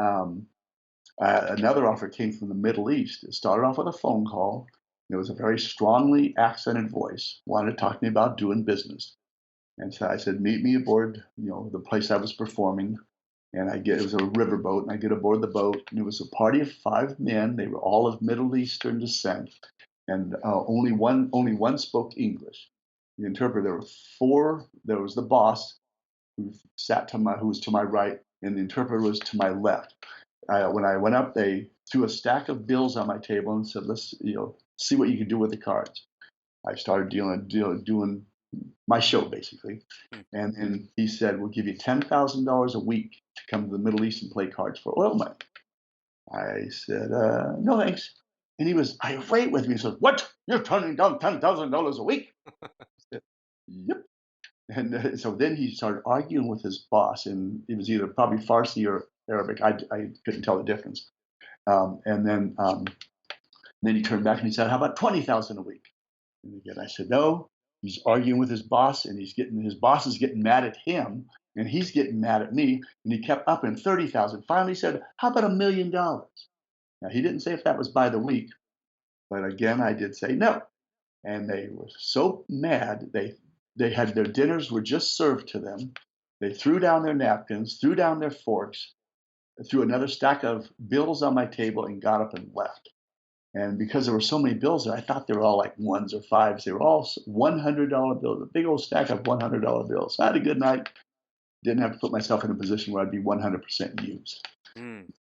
[SPEAKER 1] another offer came from the Middle East. It started off with a phone call. It was a very strongly accented voice, wanted to talk to me about doing business. And so I said, "Meet me aboard, the place I was performing." And it was a riverboat, and I get aboard the boat, and it was a party of 5 men. They were all of Middle Eastern descent, and only one spoke English. The interpreter, there were 4. There was the boss, who was to my right, and the interpreter was to my left. When I went up, they threw a stack of bills on my table and said, "Let's see what you can do with the cards." I started doing my show basically, and then he said, "We'll give you $10,000 a week to come to the Middle East and play cards for oil money." I said, "No thanks." And he was irate with me. He said, "What? You're turning down $10,000 a week?" I said, "Yep." And so then he started arguing with his boss, and it was either probably Farsi or Arabic. I couldn't tell the difference. And then he turned back and he said, "How about 20,000 a week?" And again, I said, "No." He's arguing with his boss, and his boss is getting mad at him, and he's getting mad at me. And he kept upping 30,000. Finally, he said, "How about $1,000,000?" Now he didn't say if that was by the week, but again, I did say no. And they were so mad. They had their dinners were just served to them. They threw down their napkins, threw down their forks, threw another stack of bills on my table, and got up and left. And because there were so many bills there, I thought they were all like 1s or 5s. They were all $100 bills, a big old stack of $100 bills. So I had a good night. Didn't have to put myself in a position where I'd be 100% used.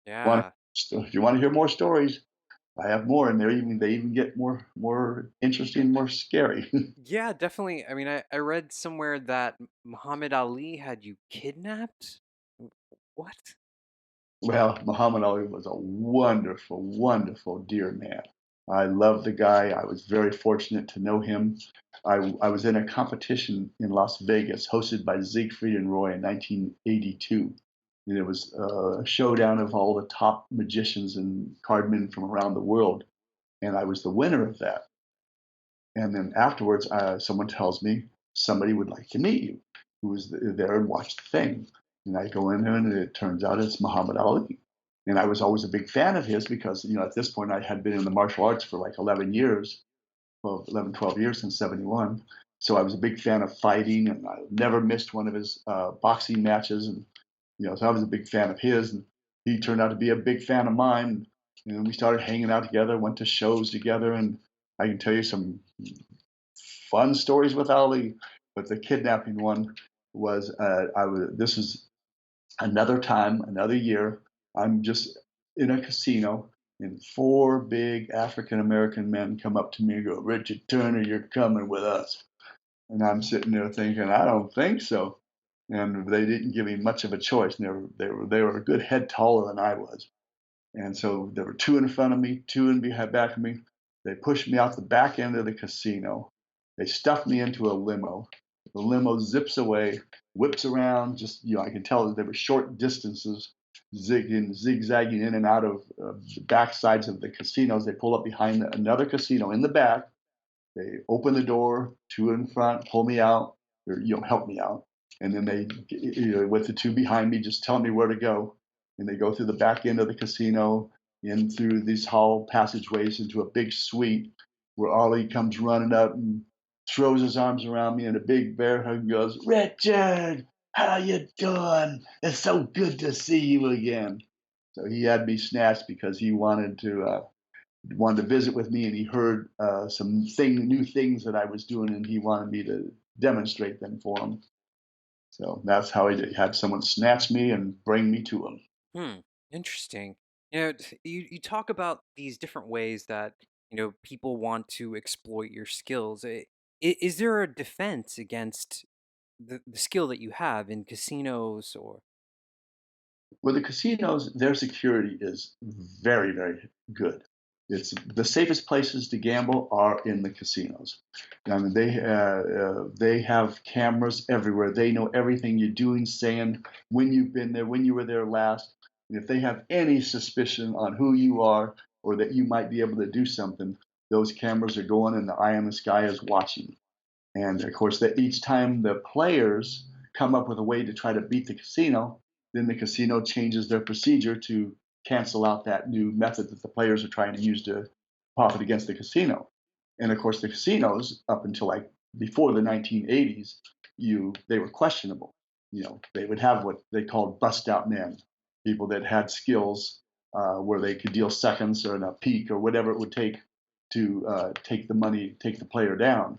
[SPEAKER 2] Yeah.
[SPEAKER 1] If you want to hear more stories, I have more, and they even get more interesting, more scary.
[SPEAKER 2] Yeah, definitely. I mean, I read somewhere that Muhammad Ali had you kidnapped. What?
[SPEAKER 1] Well, Muhammad Ali was a wonderful, wonderful, dear man. I love the guy. I was very fortunate to know him. I was in a competition in Las Vegas hosted by Siegfried and Roy in 1982. And it was a showdown of all the top magicians and cardmen from around the world. And I was the winner of that. And then afterwards, someone tells me somebody would like to meet you who was there and watched the thing. And I go in there, and it turns out it's Muhammad Ali. And I was always a big fan of his because, at this point I had been in the martial arts for like 11 years, 11, 12 years since 71. So I was a big fan of fighting, and I never missed one of his boxing matches. And so I was a big fan of his, and he turned out to be a big fan of mine. And we started hanging out together, went to shows together, and I can tell you some fun stories with Ali. But the kidnapping one was, I was. This is another time, another year. I'm just in a casino, and four big African American men come up to me and go, "Richard Turner, you're coming with us." And I'm sitting there thinking, I don't think so. And they didn't give me much of a choice. And they were a good head taller than I was. And so there were two in front of me, two in behind back of me. They pushed me out the back end of the casino. They stuffed me into a limo. The limo zips away, whips around. Just I can tell that there were short distances, zigzagging in and out of the back sides of the casinos. They pull up behind another casino in the back. They open the door, two in front, pull me out, or help me out, and then they, with the two behind me, just tell me where to go, and they go through the back end of the casino, in through these hall passageways into a big suite, where Ollie comes running up and throws his arms around me in a big bear hug and goes, "Richard, how you doing? It's so good to see you again." So he had me snatched because he wanted to visit with me, and he heard some new things that I was doing, and he wanted me to demonstrate them for him. So that's how he had someone snatch me and bring me to him.
[SPEAKER 2] Hmm. Interesting. You talk about these different ways that people want to exploit your skills. Is there a defense against the skill that you have in casinos or?
[SPEAKER 1] With the casinos, their security is very, very good. It's the safest places to gamble are in the casinos. I mean, they have cameras everywhere. They know everything you're doing, saying, when you've been there, when you were there last. And if they have any suspicion on who you are or that you might be able to do something, those cameras are going, and the eye in the sky is watching. And of course, that each time the players come up with a way to try to beat the casino, then the casino changes their procedure to cancel out that new method that the players are trying to use to profit against the casino. And of course, the casinos, up until like before the 1980s, they were questionable. They would have what they called bust out men, people that had skills where they could deal seconds or in a peak or whatever it would take to take the money, take the player down.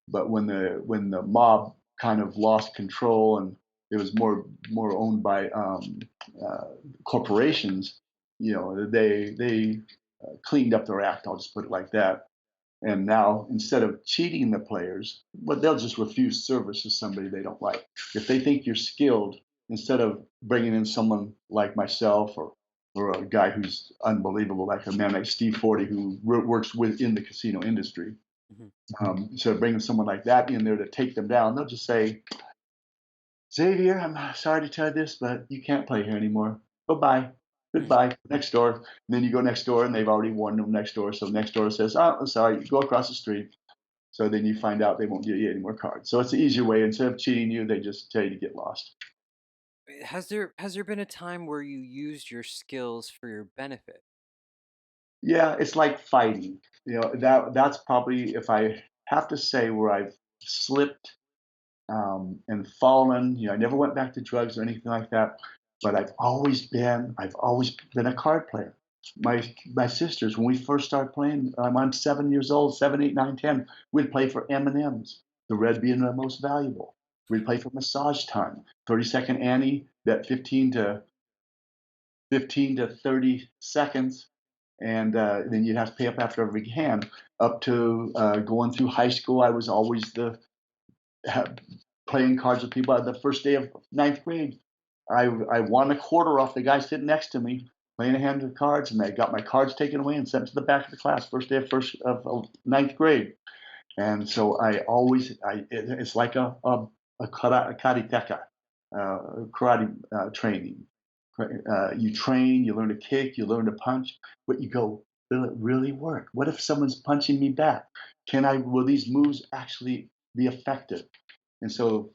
[SPEAKER 1] But when the mob kind of lost control and it was more owned by corporations, they cleaned up their act. I'll just put it like that. And now, instead of cheating the players, but they'll just refuse service to somebody they don't like. If they think you're skilled, instead of bringing in someone like myself or a guy who's unbelievable, like a man like Steve Forty, who works within the casino industry,
[SPEAKER 2] Mhm.
[SPEAKER 1] instead of bringing someone like that in there to take them down, they'll just say, "Xavier, I'm sorry to tell you this, but you can't play here anymore. Bye-bye.
[SPEAKER 2] Hmm.
[SPEAKER 1] Goodbye. Next door." And then you go next door, and they've already warned them next door. So next door says, "Oh, I'm sorry. You go across the street." So then you find out they won't give you any more cards. So it's the easier way. Instead of cheating you, they just tell you to get lost.
[SPEAKER 2] Has there been a time where you used your skills for your benefit?
[SPEAKER 1] Yeah, it's like fighting. That's probably, if I have to say, where I've slipped and fallen. I never went back to drugs or anything like that. But I've always been a card player. My sisters, when we first started playing, I'm 7 years old, 7, 8, 9, 10. We'd play for M&Ms, the red being the most valuable. We'd play for massage time, 30-second ante, bet 15 to 30 seconds, and then you'd have to pay up after every hand. Up to going through high school, I was always playing cards with people. The first day of ninth grade, I won a quarter off the guy sitting next to me playing a hand of cards, and I got my cards taken away and sent to the back of the class. First day of ninth grade, and so it's like a karateka, karate training. You train, you learn to kick, you learn to punch, but you go, will it really work? What if someone's punching me back? Will these moves actually be effective? And so,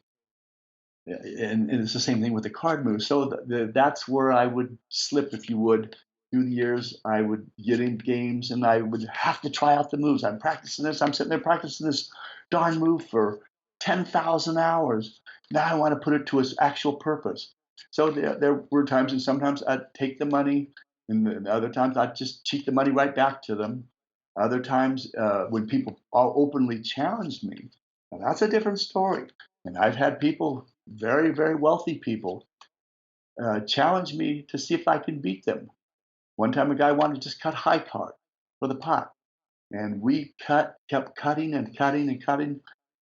[SPEAKER 1] and it's the same thing with the card moves. So that's where I would slip, if you would. Through the years, I would get in games and I would have to try out the moves. I'm practicing this. I'm sitting there practicing this darn move for 10,000 hours. Now I want to put it to its actual purpose. So there were times, and sometimes I'd take the money, and the other times I'd just cheat the money right back to them. Other times, when people all openly challenged me, now that's a different story. And I've had people, very, very wealthy people, challenge me to see if I can beat them. One time, a guy wanted to just cut high card for the pot, and we kept cutting and cutting and cutting.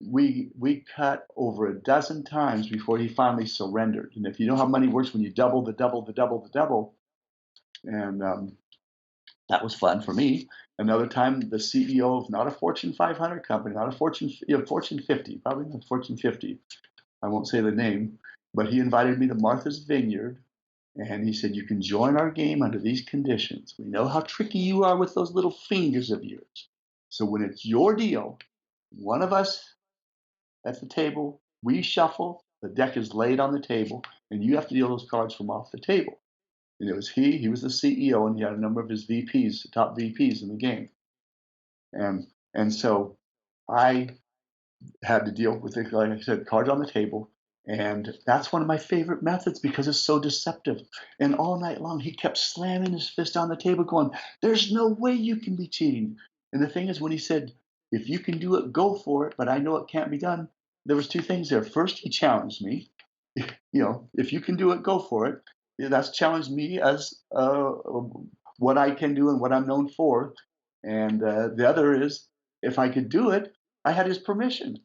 [SPEAKER 1] We cut over a dozen times before he finally surrendered. And if you know how money works, when you double the double the double the double, and that was fun for me. Another time, the CEO of not a Fortune 500 company, not a Fortune 50, probably not Fortune 50. I won't say the name, but he invited me to Martha's Vineyard, and he said, "You can join our game under these conditions. We know how tricky you are with those little fingers of yours. So when it's your deal, one of us at the table, we shuffle, the deck is laid on the table, and you have to deal those cards from off the table." And it was he was the CEO, and he had a number of his VPs, top VPs in the game. And so I had to deal with it, like I said, cards on the table. And that's one of my favorite methods because it's so deceptive. And all night long, he kept slamming his fist on the table, going, "There's no way you can be cheating." And the thing is, when he said, "If you can do it, go for it, but I know it can't be done," there was two things there. First, he challenged me. If you can do it, go for it. Yeah, that's challenged me as what I can do and what I'm known for. And the other is, if I could do it, I had his permission.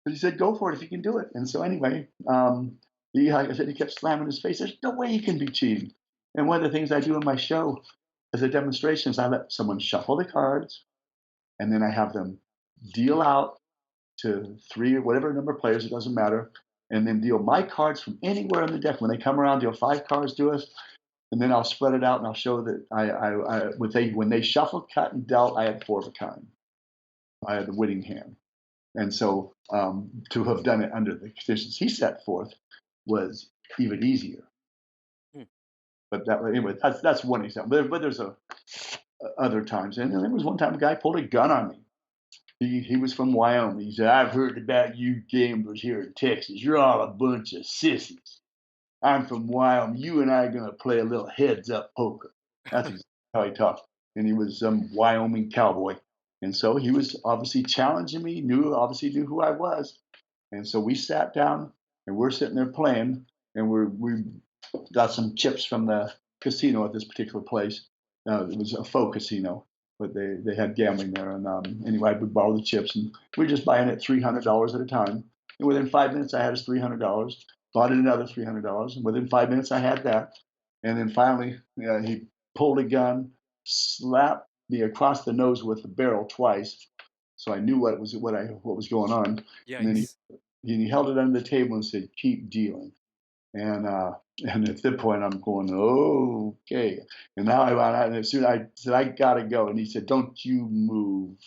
[SPEAKER 1] But he said, "Go for it if you can do it." And so anyway, like I said, he kept slamming his face. There's no way you can be cheating. And one of the things I do in my show as a demonstration is I let someone shuffle the cards, and then I have them deal out to three or whatever number of players, it doesn't matter, and then deal my cards from anywhere on the deck. When they come around, deal five cards to us, and then I'll spread it out and I'll show that when they shuffled, cut, and dealt, I had four of a kind. I had the winning hand. And so to have done it under the conditions he set forth was even easier.
[SPEAKER 2] Hmm.
[SPEAKER 1] But anyway, that's one example. But there's other times, and there was one time a guy pulled a gun on me. He was from Wyoming. He said, "I've heard about you gamblers here in Texas. You're all a bunch of sissies. I'm from Wyoming. You and I are gonna play a little heads up poker." That's exactly how he talked. And he was some Wyoming cowboy. And so he was obviously challenging me, obviously knew who I was. And so we sat down and we're sitting there playing, and we got some chips from the casino at this particular place. It was a faux casino, but they had gambling there. And anyway, we borrowed the chips, and we were just buying it $300 at a time. And within 5 minutes, I had his $300. Bought it another $300, and within 5 minutes, I had that. And then finally, he pulled a gun, slapped me across the nose with the barrel twice, so I knew what was going on. And then
[SPEAKER 2] Yikes.
[SPEAKER 1] he held it under the table and said, "Keep dealing." And and at that point, I'm going, "Okay." And now and as soon as I said, "I gotta go," and he said, "Don't you move."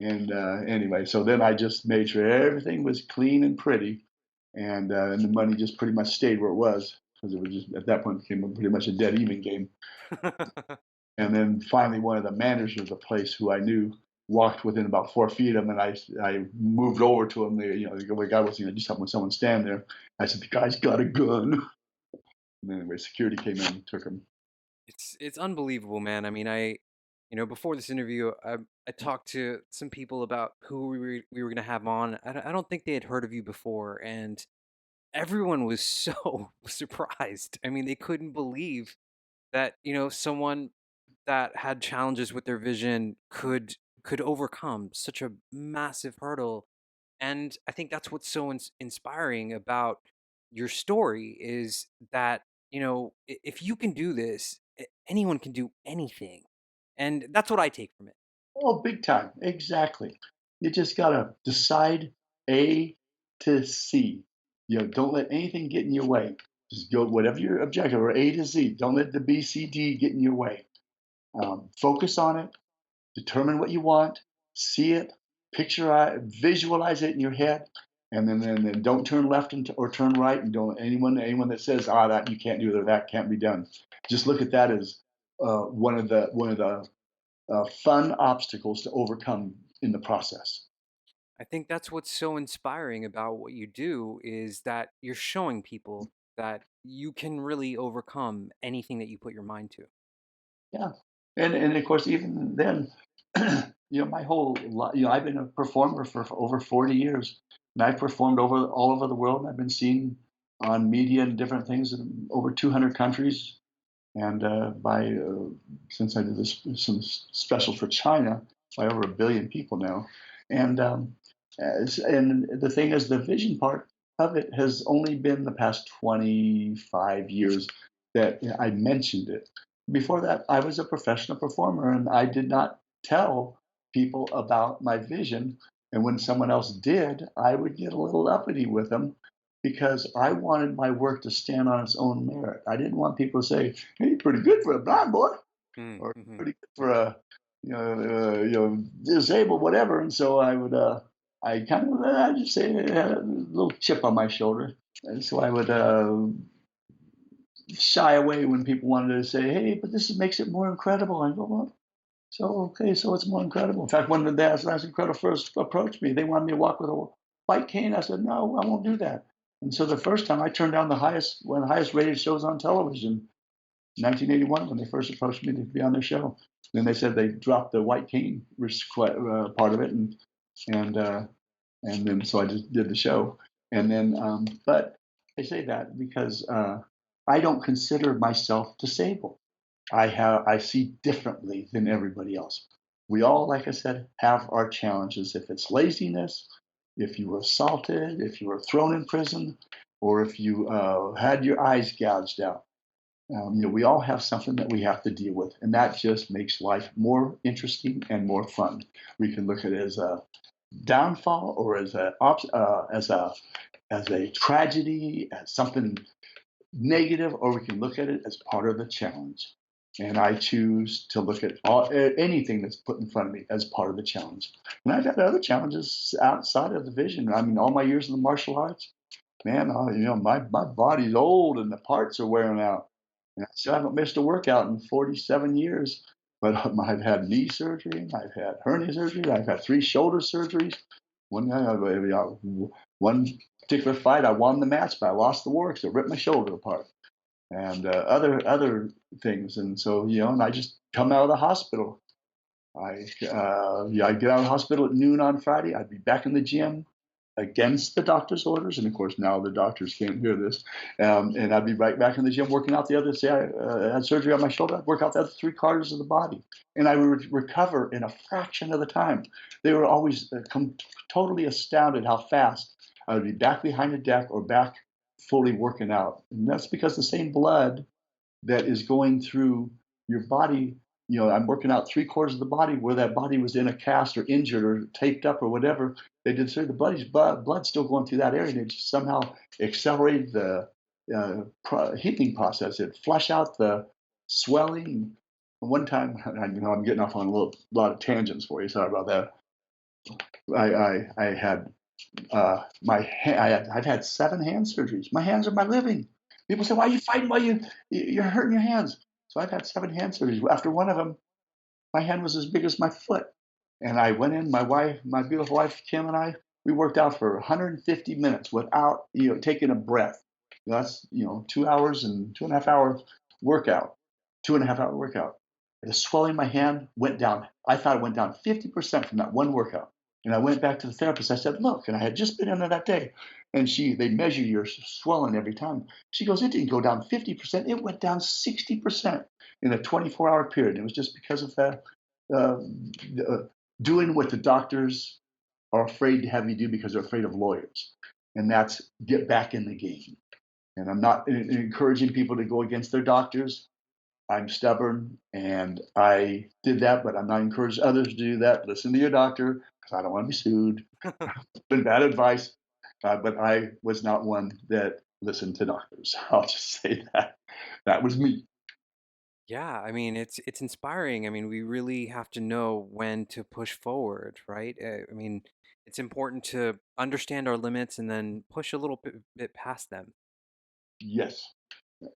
[SPEAKER 1] And anyway, so then I just made sure everything was clean and pretty, and the money just pretty much stayed where it was because it was just at that point became pretty much a dead even game. And then finally, one of the managers of the place who I knew walked within about 4 feet of him, and I moved over to him. The guy was do something when someone stand there. I said, "The guy's got a gun." And then anyway, security came in and took him.
[SPEAKER 2] It's unbelievable, man. I mean, before this interview, I talked to some people about who we were gonna have on. I don't think they had heard of you before, and everyone was so surprised. I mean, they couldn't believe that someone that had challenges with their vision could overcome such a massive hurdle. And I think that's what's so inspiring about your story is that if you can do this, anyone can do anything. And that's what I take from it.
[SPEAKER 1] Oh, big time. Exactly. You just got to decide A to C. Don't let anything get in your way. Just go whatever your objective or A to Z. Don't let the B, C, D get in your way. Focus on it. Determine what you want. See it. Visualize it in your head. And then don't turn left or turn right. And don't anyone that says that you can't do it or that can't be done. Just look at that as one of the fun obstacles to overcome in the process.
[SPEAKER 2] I think that's what's so inspiring about what you do is that you're showing people that you can really overcome anything that you put your mind to.
[SPEAKER 1] Yeah, and of course, even then, my whole I've been a performer for over 40 years, and I've performed all over the world. And I've been seen on media and different things in over 200 countries. And by since I did this some special for China, by over 1 billion people now. And and the thing is, the vision part of it has only been the past 25 years that I mentioned it. Before that, I was a professional performer, and I did not tell people about my vision. And when someone else did, I would get a little uppity with them because I wanted my work to stand on its own merit. I didn't want people to say, "Hey, pretty good for a blind boy," or
[SPEAKER 2] Mm-hmm.
[SPEAKER 1] "Pretty good for a disabled whatever." And so I kind of I just say I had a little chip on my shoulder, and so I would shy away when people wanted to say, "Hey, but makes it more incredible." I go, "Well, so okay, so it's more incredible." In fact, when the That's Incredible first approached me, they wanted me to walk with a white cane. I said, "No, I won't do that." And so the first time I turned down one of the highest rated shows on television, 1981, when they first approached me to be on their show. Then they said they dropped the white cane part of it, and then so I just did the show. And then, but I say that because I don't consider myself disabled. I see differently than everybody else. We all, like I said, have our challenges. If it's laziness, if you were assaulted, if you were thrown in prison, or if you had your eyes gouged out, we all have something that we have to deal with, and that just makes life more interesting and more fun. We can look at it as a downfall, or as a tragedy, as something negative, or we can look at it as part of the challenge. And I choose to look at anything that's put in front of me as part of the challenge. And I've had other challenges outside of the vision. I mean, all my years in the martial arts, man, my body's old and the parts are wearing out. And I still haven't missed a workout in 47 years. But I've had knee surgery, I've had hernia surgery, I've had 3 shoulder surgeries. One particular fight, I won the match, but I lost the war because it ripped my shoulder apart, and other things. And so, and I just come out of the hospital. I get out of the hospital at noon on Friday. I'd be back in the gym against the doctor's orders, and of course now the doctors can't hear this. And I'd be right back in the gym working out the other. Say I had surgery on my shoulder, I'd work out the other 3 quarters of the body, and I would recover in a fraction of the time. They were always totally astounded how fast I would be back behind the deck or back fully working out, and that's because the same blood that is going through your body. I'm working out 3 quarters of the body where that body was in a cast or injured or taped up or whatever. They did say the body's blood's still going through that area. And it just somehow accelerated the healing process. It flush out the swelling. One time, I know I'm getting off on lot of tangents for you. Sorry about that. I had I've had 7 hand surgeries. My hands are my living. People say, "Why are you fighting? You're hurting your hands?" So I've had 7 hand surgeries. After one of them, my hand was as big as my foot, and I went in. My wife, my beautiful wife Kim, and I, we worked out for 150 minutes without taking a breath. That's 2 hours and 2.5 hour workout, 2.5 hour workout. The swelling in my hand went down. I thought it went down 50% from that one workout. And I went back to the therapist. I said, "Look," and I had just been in there that day. And they measure your swelling every time. She goes, "It didn't go down 50%. It went down 60% in a 24-hour period." It was just because of that uh, doing what the doctors are afraid to have you do because they're afraid of lawyers. And that's get back in the game. And I'm not encouraging people to go against their doctors. I'm stubborn and I did that, but I'm not encouraging others to do that. Listen to your doctor because I don't want to be sued. It's been bad advice, but I was not one that listened to doctors. I'll just say that. That was me.
[SPEAKER 2] Yeah, I mean, it's inspiring. I mean, we really have to know when to push forward, right? I mean, it's important to understand our limits and then push a little bit past them.
[SPEAKER 1] Yes.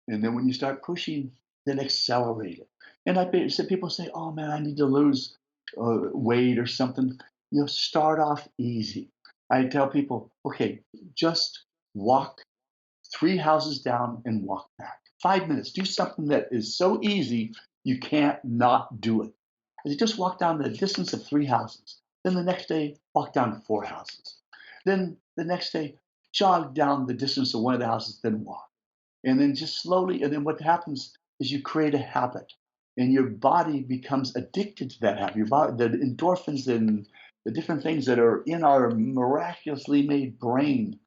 [SPEAKER 1] And then when you start pushing, then accelerate it. And so people say, "Oh man, I need to lose weight or something." Start off easy. I tell people, okay, just walk 3 houses down and walk back. 5 minutes. Do something that is so easy you can't not do it. And you just walk down the distance of 3 houses. Then the next day, walk down 4 houses. Then the next day, jog down the distance of one of the houses, then walk. And then just slowly, and then what happens is you create a habit, and your body becomes addicted to that habit. Your body, the endorphins and the different things that are in our miraculously made brain,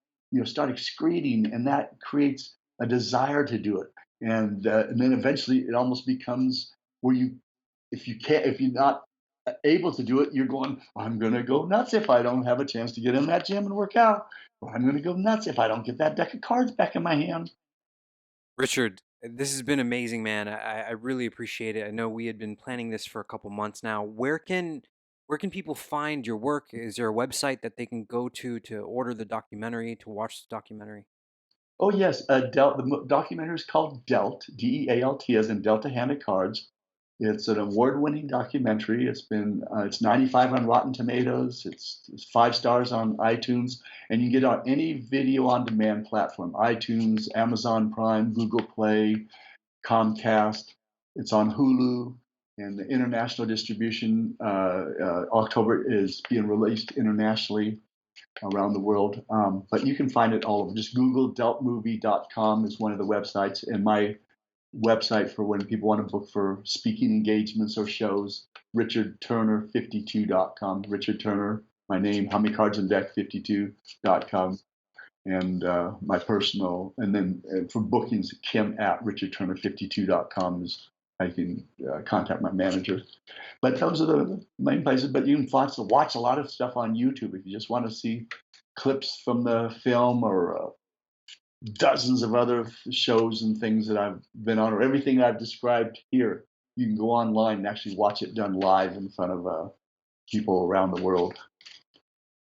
[SPEAKER 1] start excreting, and that creates a desire to do it. And then eventually, it almost becomes where if you're not able to do it, you're going, I'm going to go nuts if I don't have a chance to get in that gym and work out, or I'm going to go nuts if I don't get that deck of cards back in my hand.
[SPEAKER 2] Richard, this has been amazing, man. I really appreciate it. I know we had been planning this for a couple months now. Where can people find your work? Is there a website that they can go to order the documentary, to watch the documentary?
[SPEAKER 1] Oh yes, the documentary is called Dealt, DEALT, as in Delta Handed Cards. It's an award-winning documentary. It's 95 on Rotten Tomatoes. It's 5 stars on iTunes, and you can get it on any video on demand platform: iTunes, Amazon Prime, Google Play, Comcast. It's on Hulu, and the international distribution. October is being released internationally around the world. But you can find it all over. Just Google deltmovie.com is one of the websites, and my website for when people want to book for speaking engagements or shows, richardturner52.com. Richard Turner, my name, how many cards in deck, 52.com. And my personal, and then for bookings, Kim at richardturner52.com is I can contact my manager. But those are the main places. But you can watch a lot of stuff on YouTube if you just want to see clips from the film, or dozens of other shows and things that I've been on, or everything I've described here. You can go online and actually watch it done live in front of people around the world.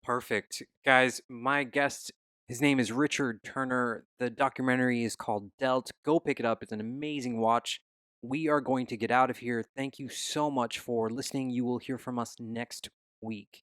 [SPEAKER 2] Perfect. Guys, my guest, his name is Richard Turner. The documentary is called Dealt. Go pick it up. It's an amazing watch. We are going to get out of here. Thank you so much for listening. You will hear from us next week.